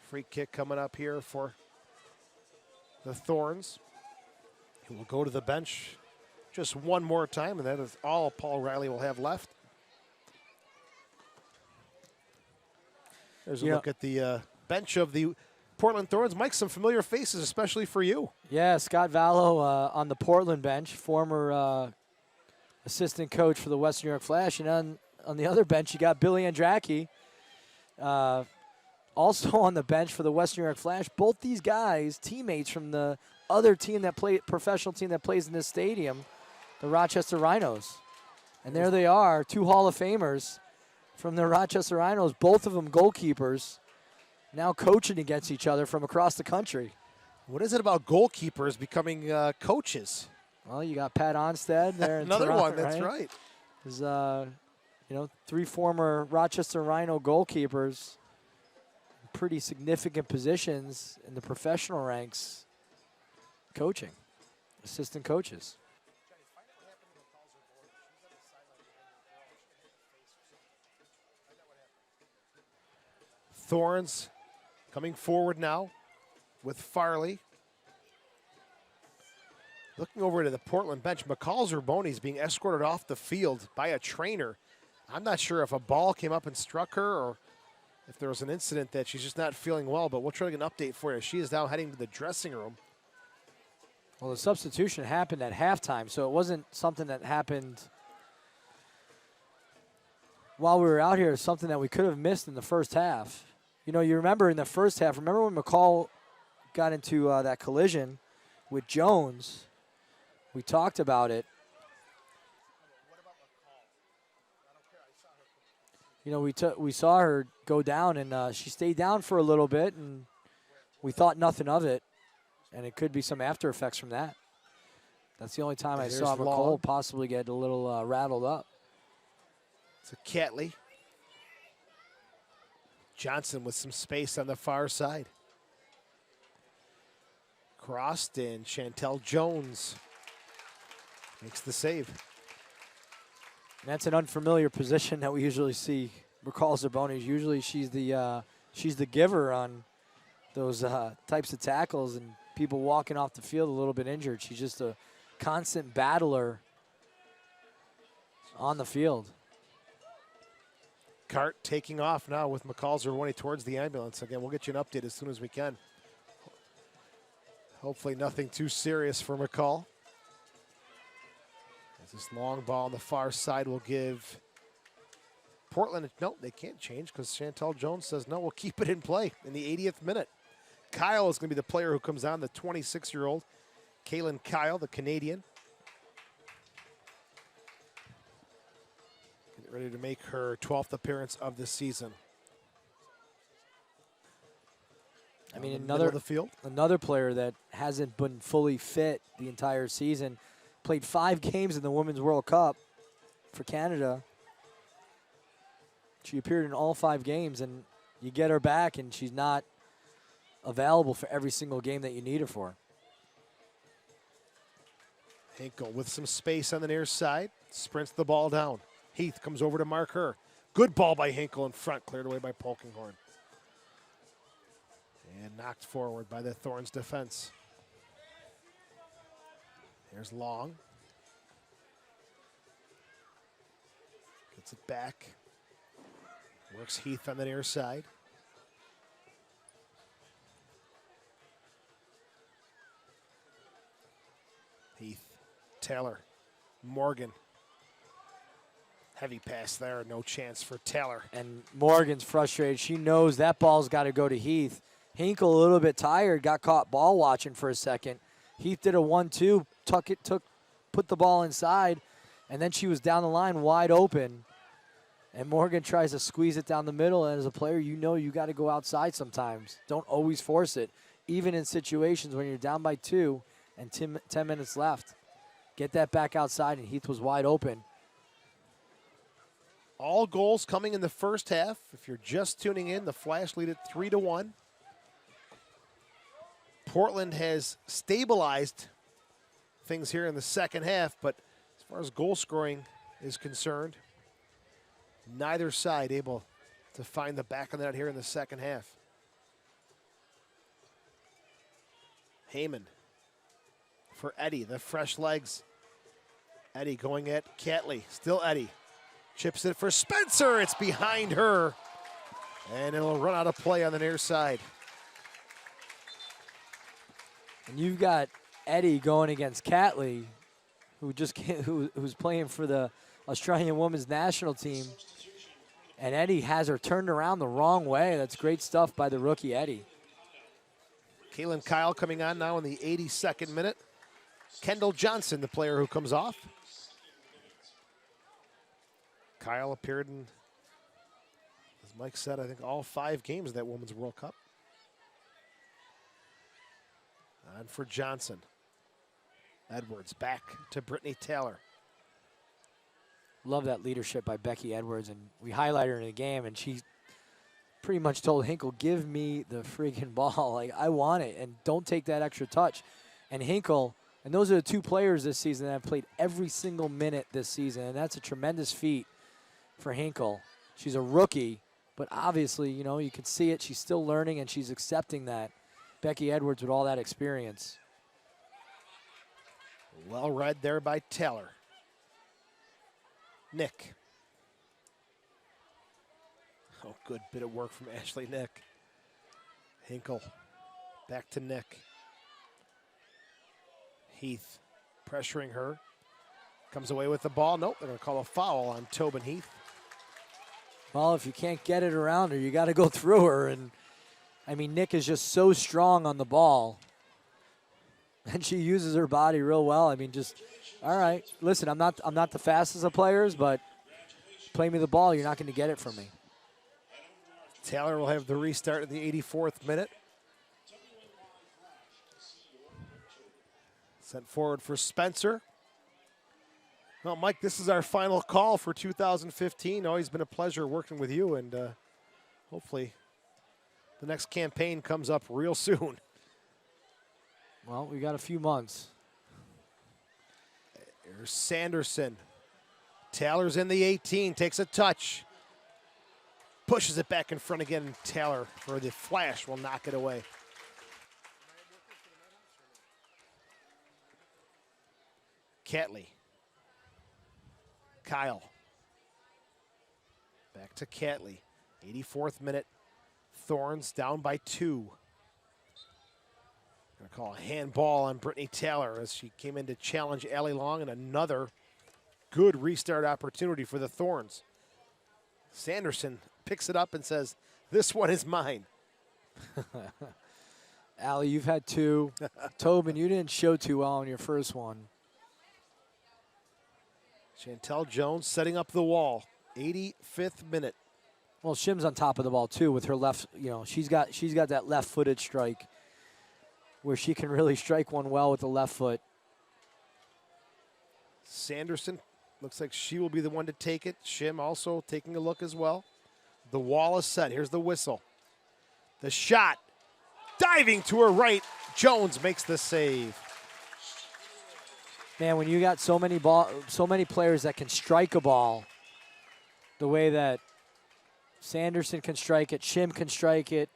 Free kick coming up here for the Thorns. He will go to the bench just one more time, and that is all Paul Riley will have left. There's a look at the bench of the Portland Thorns. Mike, some familiar faces, especially for you.
Yeah, Scott Vallow on the Portland bench, former assistant coach for the Western New York Flash. And on the other bench, you got Billy Andracki, also on the bench for the Western New York Flash. Both these guys, teammates from the other team that professional team that plays in this stadium, the Rochester Rhinos. And there they are, 2 Hall of Famers from the Rochester Rhinos, both of them goalkeepers, now coaching against each other from across the country.
What is it about goalkeepers becoming coaches?
Well, you got Pat Onstead there.
Another
Toronto,
one, that's right.
There's 3 former Rochester Rhino goalkeepers, pretty significant positions in the professional ranks, coaching, assistant coaches.
Thorns coming forward now with Farley. Looking over to the Portland bench, McCall Zerboni is being escorted off the field by a trainer. I'm not sure if a ball came up and struck her or if there was an incident that she's just not feeling well, but we'll try to get an update for you. She is now heading to the dressing room.
Well, the substitution happened at halftime, so it wasn't something that happened while we were out here. It's something that we could have missed in the first half. You know, you remember in the first half, remember when McCall got into that collision with Jones? We talked about it. You know, we saw her go down, and she stayed down for a little bit, and we thought nothing of it, and it could be some after effects from that. That's the only time I saw McCall possibly get a little rattled up.
It's a Catley. Johnson with some space on the far side. Crossed, and Chantel Jones makes the save.
And that's an unfamiliar position that we usually see McCall Zerboni. Usually she's the giver on those types of tackles, and people walking off the field a little bit injured. She's just a constant battler on the field.
Cart taking off now with McCall Zerboni towards the ambulance. Again, we'll get you an update as soon as we can. Hopefully nothing too serious for McCall. As this long ball on the far side will give Portland, no, they can't change because Chantel Jones says, no, we'll keep it in play in the 80th minute. Kyle is going to be the player who comes on, the 26-year-old. Kaylin Kyle, the Canadian. Getting ready to make her 12th appearance of the season.
I mean,
middle of the field.
another player that hasn't been fully fit the entire season. Played 5 games in the Women's World Cup for Canada. She appeared in all 5 games, and you get her back, and she's not available for every single game that you need her for.
Hinkle with some space on the near side. Sprints the ball down. Heath comes over to mark her. Good ball by Hinkle in front, cleared away by Polkinghorn. And knocked forward by the Thorns defense. Here's Long. Gets it back. Works Heath on the near side. Heath, Taylor, Morgan. Heavy pass there, no chance for Taylor.
And Morgan's frustrated. She knows that ball's got to go to Heath. Hinkle a little bit tired, got caught ball watching for a second. Heath did a 1-2, put the ball inside, and then she was down the line wide open. And Morgan tries to squeeze it down the middle, and as a player, you know you got to go outside sometimes. Don't always force it, even in situations when you're down by 2 and 10 minutes left. Get that back outside, and Heath was wide open.
All goals coming in the first half. If you're just tuning in, the Flash lead at 3-1. Portland has stabilized things here in the second half, but as far as goal scoring is concerned, neither side able to find the back of that here in the second half. Heyman for Eddie, the fresh legs. Eddie going at Catley, still Eddie. Chips it for Spencer, it's behind her. And it'll run out of play on the near side.
And you've got Eddie going against Catley, who's playing for the Australian women's national team. And Eddie has her turned around the wrong way. That's great stuff by the rookie Eddie.
Kaylin Kyle coming on now in the 82nd minute. Kendall Johnson, the player who comes off. Kyle appeared in, as Mike said, I think all 5 games of that Women's World Cup. On for Johnson. Edwards back to Brittany Taylor.
Love that leadership by Becky Edwards, and we highlighted her in the game, and she pretty much told Hinkle, give me the freaking ball. Like, I want it, and don't take that extra touch. And Hinkle, and those are the 2 players this season that have played every single minute this season, and that's a tremendous feat for Hinkle. She's a rookie, but obviously, you know, you can see it. She's still learning, and she's accepting that. Becky Edwards with all that experience.
Well read there by Taylor. Nick. Oh, good bit of work from Ashley Nick. Hinkle back to Nick. Heath pressuring her. Comes away with the ball. Nope, they're going to call a foul on Tobin Heath.
Well, if you can't get it around her, you got to go through her. And I mean, Nick is just so strong on the ball. And she uses her body real well. I mean, just, all right, listen, I'm not the fastest of players, but play me the ball, you're not going to get it from me.
Taylor will have the restart at the 84th minute. Sent forward for Spencer. Well, Mike, this is our final call for 2015. Always been a pleasure working with you, and hopefully the next campaign comes up real soon.
Well, we got a few months.
There's Sanderson. Taylor's in the 18, takes a touch. Pushes it back in front again, and Taylor, for the Flash, will knock it away. Catley. Kyle. Back to Catley. 84th minute. Thorns down by 2. Gonna call a handball on Brittany Taylor as she came in to challenge Allie Long, and another good restart opportunity for the Thorns. Sanderson picks it up and says, "This one is mine."
Allie, you've had 2. Tobin, you didn't show too well on your first one.
Chantel Jones setting up the wall. 85th minute.
Well, Shim's on top of the ball too with her left. You know, she's got that left-footed strike where she can really strike one well with the left foot.
Sanderson looks like she will be the one to take it. Shim also taking a look as well. The wall is set. Here's the whistle. The shot. Diving to her right. Jones makes the save.
Man, when you got so many players that can strike a ball the way that Sanderson can strike it, Shim can strike it.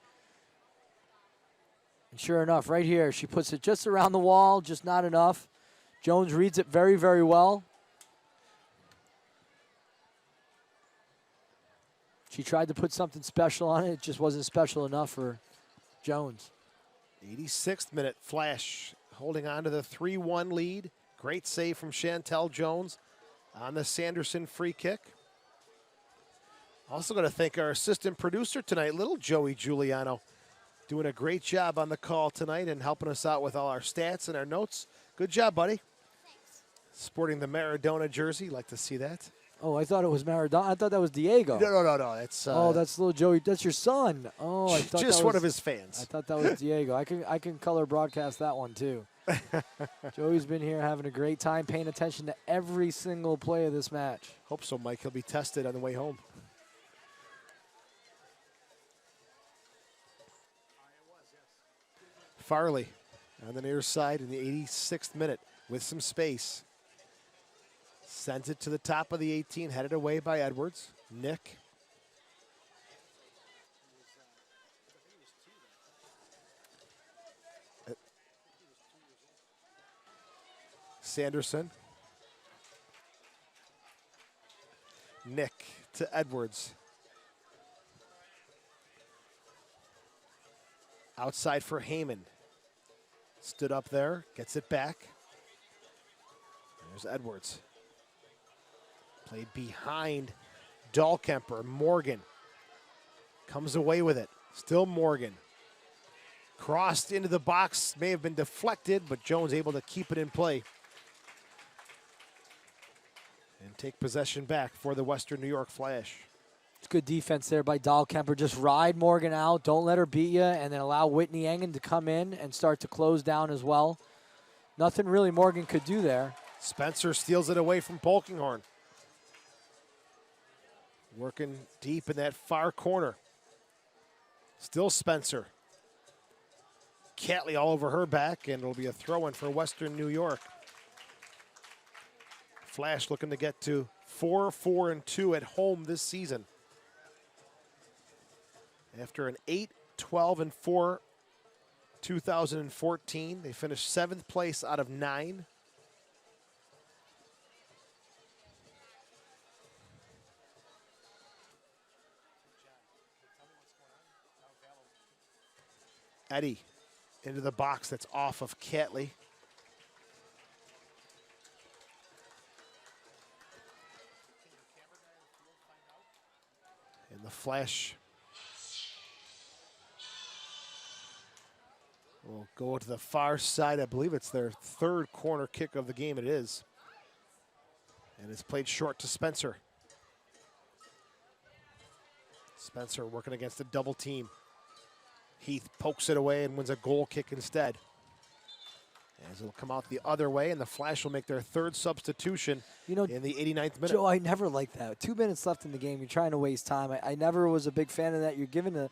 And sure enough, right here, she puts it just around the wall, just not enough. Jones reads it very, very well. She tried to put something special on it. It just wasn't special enough for Jones.
86th minute. Flash holding on to the 3-1 lead. Great save from Chantel Jones on the Sanderson free kick. Also going to thank our assistant producer tonight, little Joey Giuliano, doing a great job on the call tonight and helping us out with all our stats and our notes. Good job, buddy. Sporting the Maradona jersey. Like to see that.
Oh, I thought it was Maradona. I thought that was Diego.
No. That's
that's little Joey. That's your son. Oh, I thought
just
that
one
was,
of his fans.
I thought that was Diego. I can color broadcast that one too. Joey's been here having a great time, paying attention to every single play of this match.
Hope so, Mike. He'll be tested on the way home. Farley on the near side in the 86th minute with some space. Sends it to the top of the 18, headed away by Edwards. Nick. Sanderson. Nick to Edwards. Outside for Heyman. Stood up there, gets it back. There's Edwards. Played behind Dahlkemper. Morgan comes away with it. Still Morgan. Crossed into the box, may have been deflected, but Jones able to keep it in play. And take possession back for the Western New York Flash.
It's good defense there by Dahlkemper. Just ride Morgan out. Don't let her beat you, and then allow Whitney Engen to come in and start to close down as well. Nothing really Morgan could do there.
Spencer steals it away from Polkinghorn. Working deep in that far corner. Still Spencer. Catley all over her back, and it'll be a throw-in for Western New York. Flash looking to get to 4-4-2 at home this season. After an 8-12-4 2014, they finished 7th place out of 9. Eddie into the box that's off of Catley. And the Flash will go to the far side. I believe it's their 3rd corner kick of the game. It is. And it's played short to Spencer. Spencer working against a double team. Heath pokes it away and wins a goal kick instead. As it'll come out the other way, and the Flash will make their 3rd substitution in the 89th minute.
Joe, I never liked that. 2 minutes left in the game. You're trying to waste time. I never was a big fan of that. You're giving the,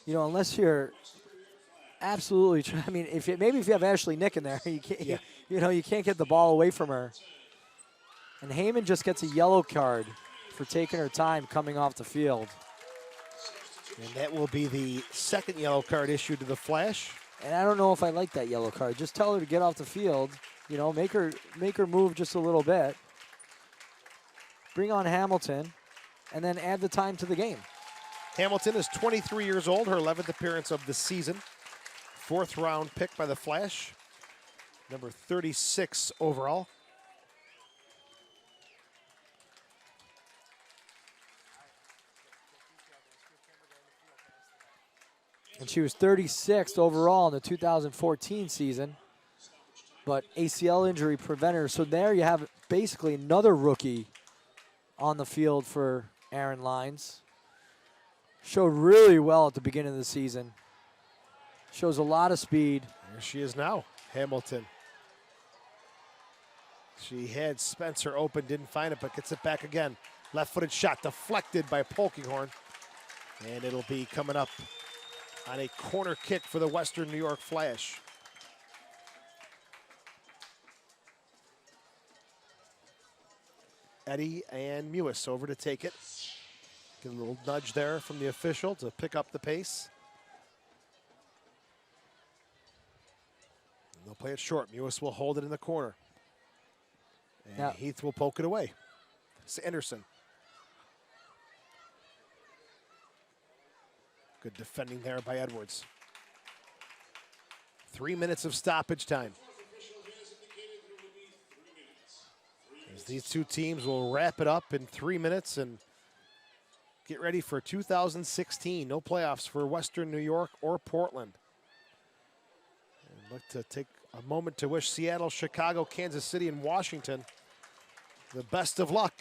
unless you're absolutely, I mean, maybe if you have Ashley Nick in there, you can't, you can't get the ball away from her. And Heyman just gets a yellow card for taking her time coming off the field.
And that will be the 2nd yellow card issued to the Flash.
And I don't know if I like that yellow card. Just tell her to get off the field. Make her move just a little bit. Bring on Hamilton, and then add the time to the game.
Hamilton is 23 years old, her 11th appearance of the season. 4th round pick by the Flash. Number 36 overall.
and she was 36th overall in the 2014 season. But ACL injury prevented her. So there you have basically another rookie on the field for Aaron Lines. Showed really well at the beginning of the season. Shows a lot of speed.
There she is now, Hamilton. She had Spencer open, didn't find it, but gets it back again. Left-footed shot deflected by Polkinghorn. And it'll be coming up on a corner kick for the Western New York Flash. Eddy and Mewis over to take it. Get a little nudge there from the official to pick up the pace. And they'll play it short. Mewis will hold it in the corner. And
now,
Heath will poke it away. Sanderson. Good defending there by Edwards. 3 minutes of stoppage time. As these two teams will wrap it up in 3 minutes and get ready for 2016. No playoffs for Western New York or Portland. I'd like to take a moment to wish Seattle, Chicago, Kansas City, and Washington the best of luck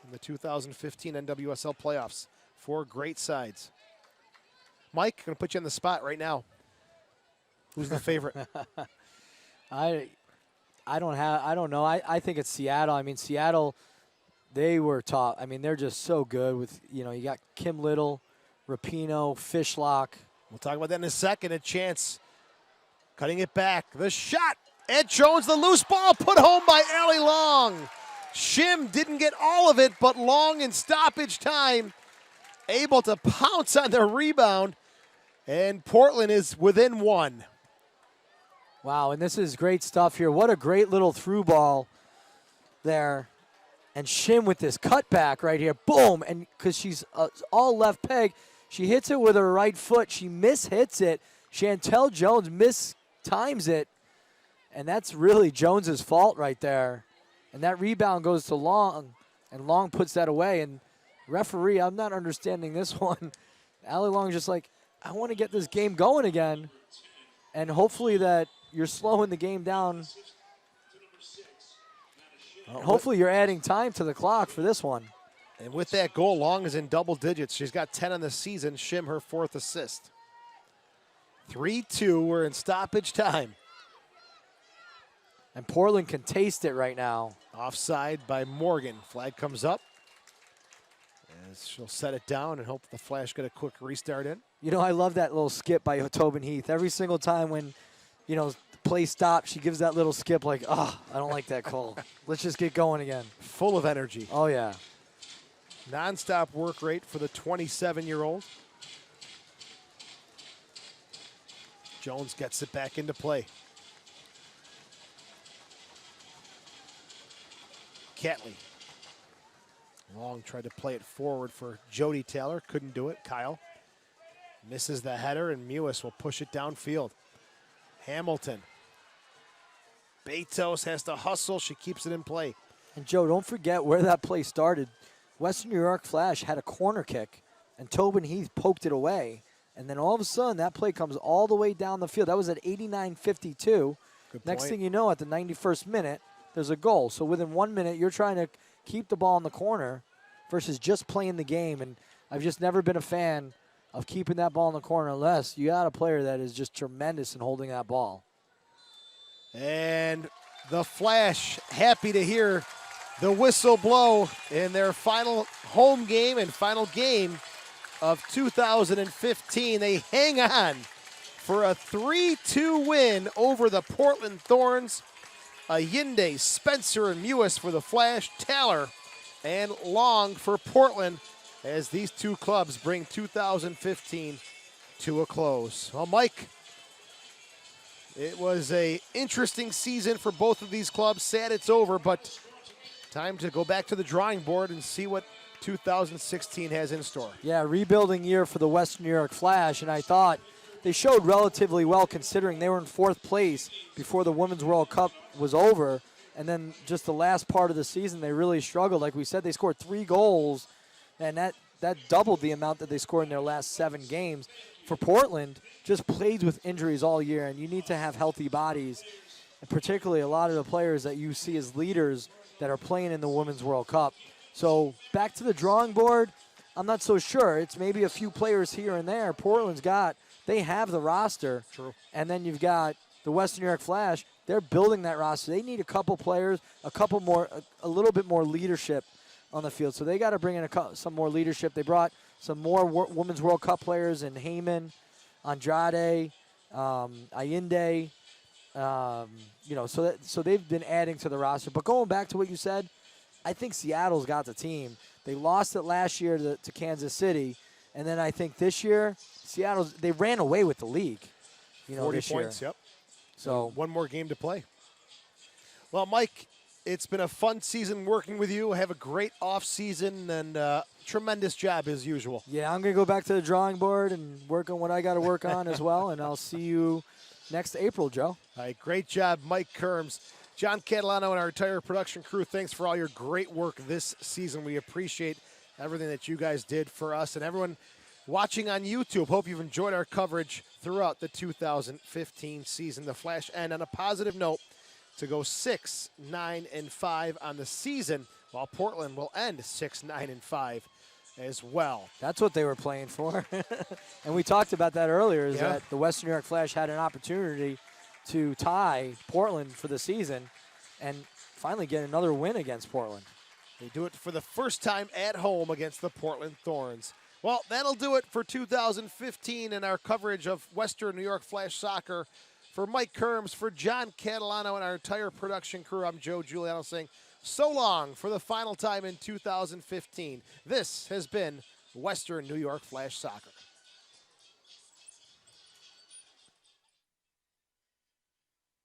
in the 2015 NWSL playoffs. 4 great sides. Mike, I'm going to put you on the spot right now. Who's the favorite?
I don't know. I think it's Seattle. I mean, Seattle, they were top. I mean, they're just so good with, you got Kim Little, Rapinoe, Fishlock.
We'll talk about that in a second. A chance. Cutting it back. The shot. Ed Jones, the loose ball put home by Allie Long. Shim didn't get all of it, but Long in stoppage time able to pounce on the rebound. And Portland is within 1.
Wow, and this is great stuff here. What a great little through ball there. And Shim with this cutback right here. Boom. And because she's all left peg, she hits it with her right foot. She mishits it. Chantel Jones mistimes it. And that's really Jones's fault right there. And that rebound goes to Long, and Long puts that away. And referee, I'm not understanding this one. Allie Long just like, I want to get this game going again. And hopefully that you're slowing the game down. And hopefully you're adding time to the clock for this one.
And with that goal, Long is in double digits. She's got 10 on the season. Shim, her 4th assist. 3-2, we're in stoppage time.
And Portland can taste it right now.
Offside by Morgan. Flag comes up. As she'll set it down and hope the Flash get a quick restart in.
I love that little skip by Tobin Heath. Every single time when, the play stops, she gives that little skip like, I don't like that call. Let's just get going again.
Full of energy.
Oh, yeah.
Non-stop work rate for the 27-year-old. Jones gets it back into play. Catley. Long tried to play it forward for Jody Taylor. Couldn't do it. Kyle misses the header, and Mewis will push it downfield. Hamilton. Betos has to hustle. She keeps it in play.
And, Joe, don't forget where that play started. Western New York Flash had a corner kick, and Tobin Heath poked it away. And then all of a sudden, that play comes all the way down the field. That was at 89-52. Next thing you know, at the 91st minute, there's a goal. So within 1 minute, you're trying to keep the ball in the corner versus just playing the game. And I've just never been a fan of keeping that ball in the corner unless you got a player that is just tremendous in holding that ball.
And the Flash happy to hear the whistle blow in their final home game and final game of 2015. They hang on for a 3-2 win over the Portland Thorns. Allende, Spencer, and Mewis for the Flash, Taylor and Long for Portland as these two clubs bring 2015 to a close. Well, Mike, it was an interesting season for both of these clubs. Sad it's over, but time to go back to the drawing board and see what 2016 has in store.
Yeah, rebuilding year for the Western New York Flash, and I thought they showed relatively well considering they were in 4th place before the Women's World Cup was over. And then just the last part of the season, they really struggled. Like we said, they scored 3 goals, and that that doubled the amount that they scored in their last 7 games. For Portland, just plays with injuries all year, and you need to have healthy bodies, and particularly a lot of the players that you see as leaders that are playing in the Women's World Cup. So back to the drawing board, I'm not so sure. It's maybe a few players here and there. They have the roster.
True.
And then you've got the Western New York Flash. They're building that roster. They need a couple players, a little bit more leadership on the field. So they got to bring in some more leadership. They brought some more Women's World Cup players in Heyman, Andrade, Allende. So they've been adding to the roster. But going back to what you said, I think Seattle's got the team. They lost it last year to Kansas City, and then I think this year they ran away with the league.
40
this
points.
year.
Yep.
So
one more game to play. Well, Mike, it's been a fun season working with you. Have a great off season and tremendous job as usual.
Yeah, I'm going to go back to the drawing board and work on what I got to work on as well, and I'll see you next April, Joe.
All right, great job, Mike Kerms. John Catalano and our entire production crew, thanks for all your great work this season. We appreciate everything that you guys did for us, and everyone watching on YouTube, hope you've enjoyed our coverage throughout the 2015 season. The Flash end on a positive note to go 6-9-5 on the season, while Portland will end 6-9-5 as well.
That's what they were playing for. And we talked about that earlier, is
Yeah.
that the Western New York Flash had an opportunity to tie Portland for the season and finally get another win against Portland.
They do it for the first time at home against the Portland Thorns. Well, that'll do it for 2015 and our coverage of Western New York Flash soccer. For Mike Kerms, for John Catalano and our entire production crew, I'm Joe Giuliano saying so long for the final time in 2015. This has been Western New York Flash soccer.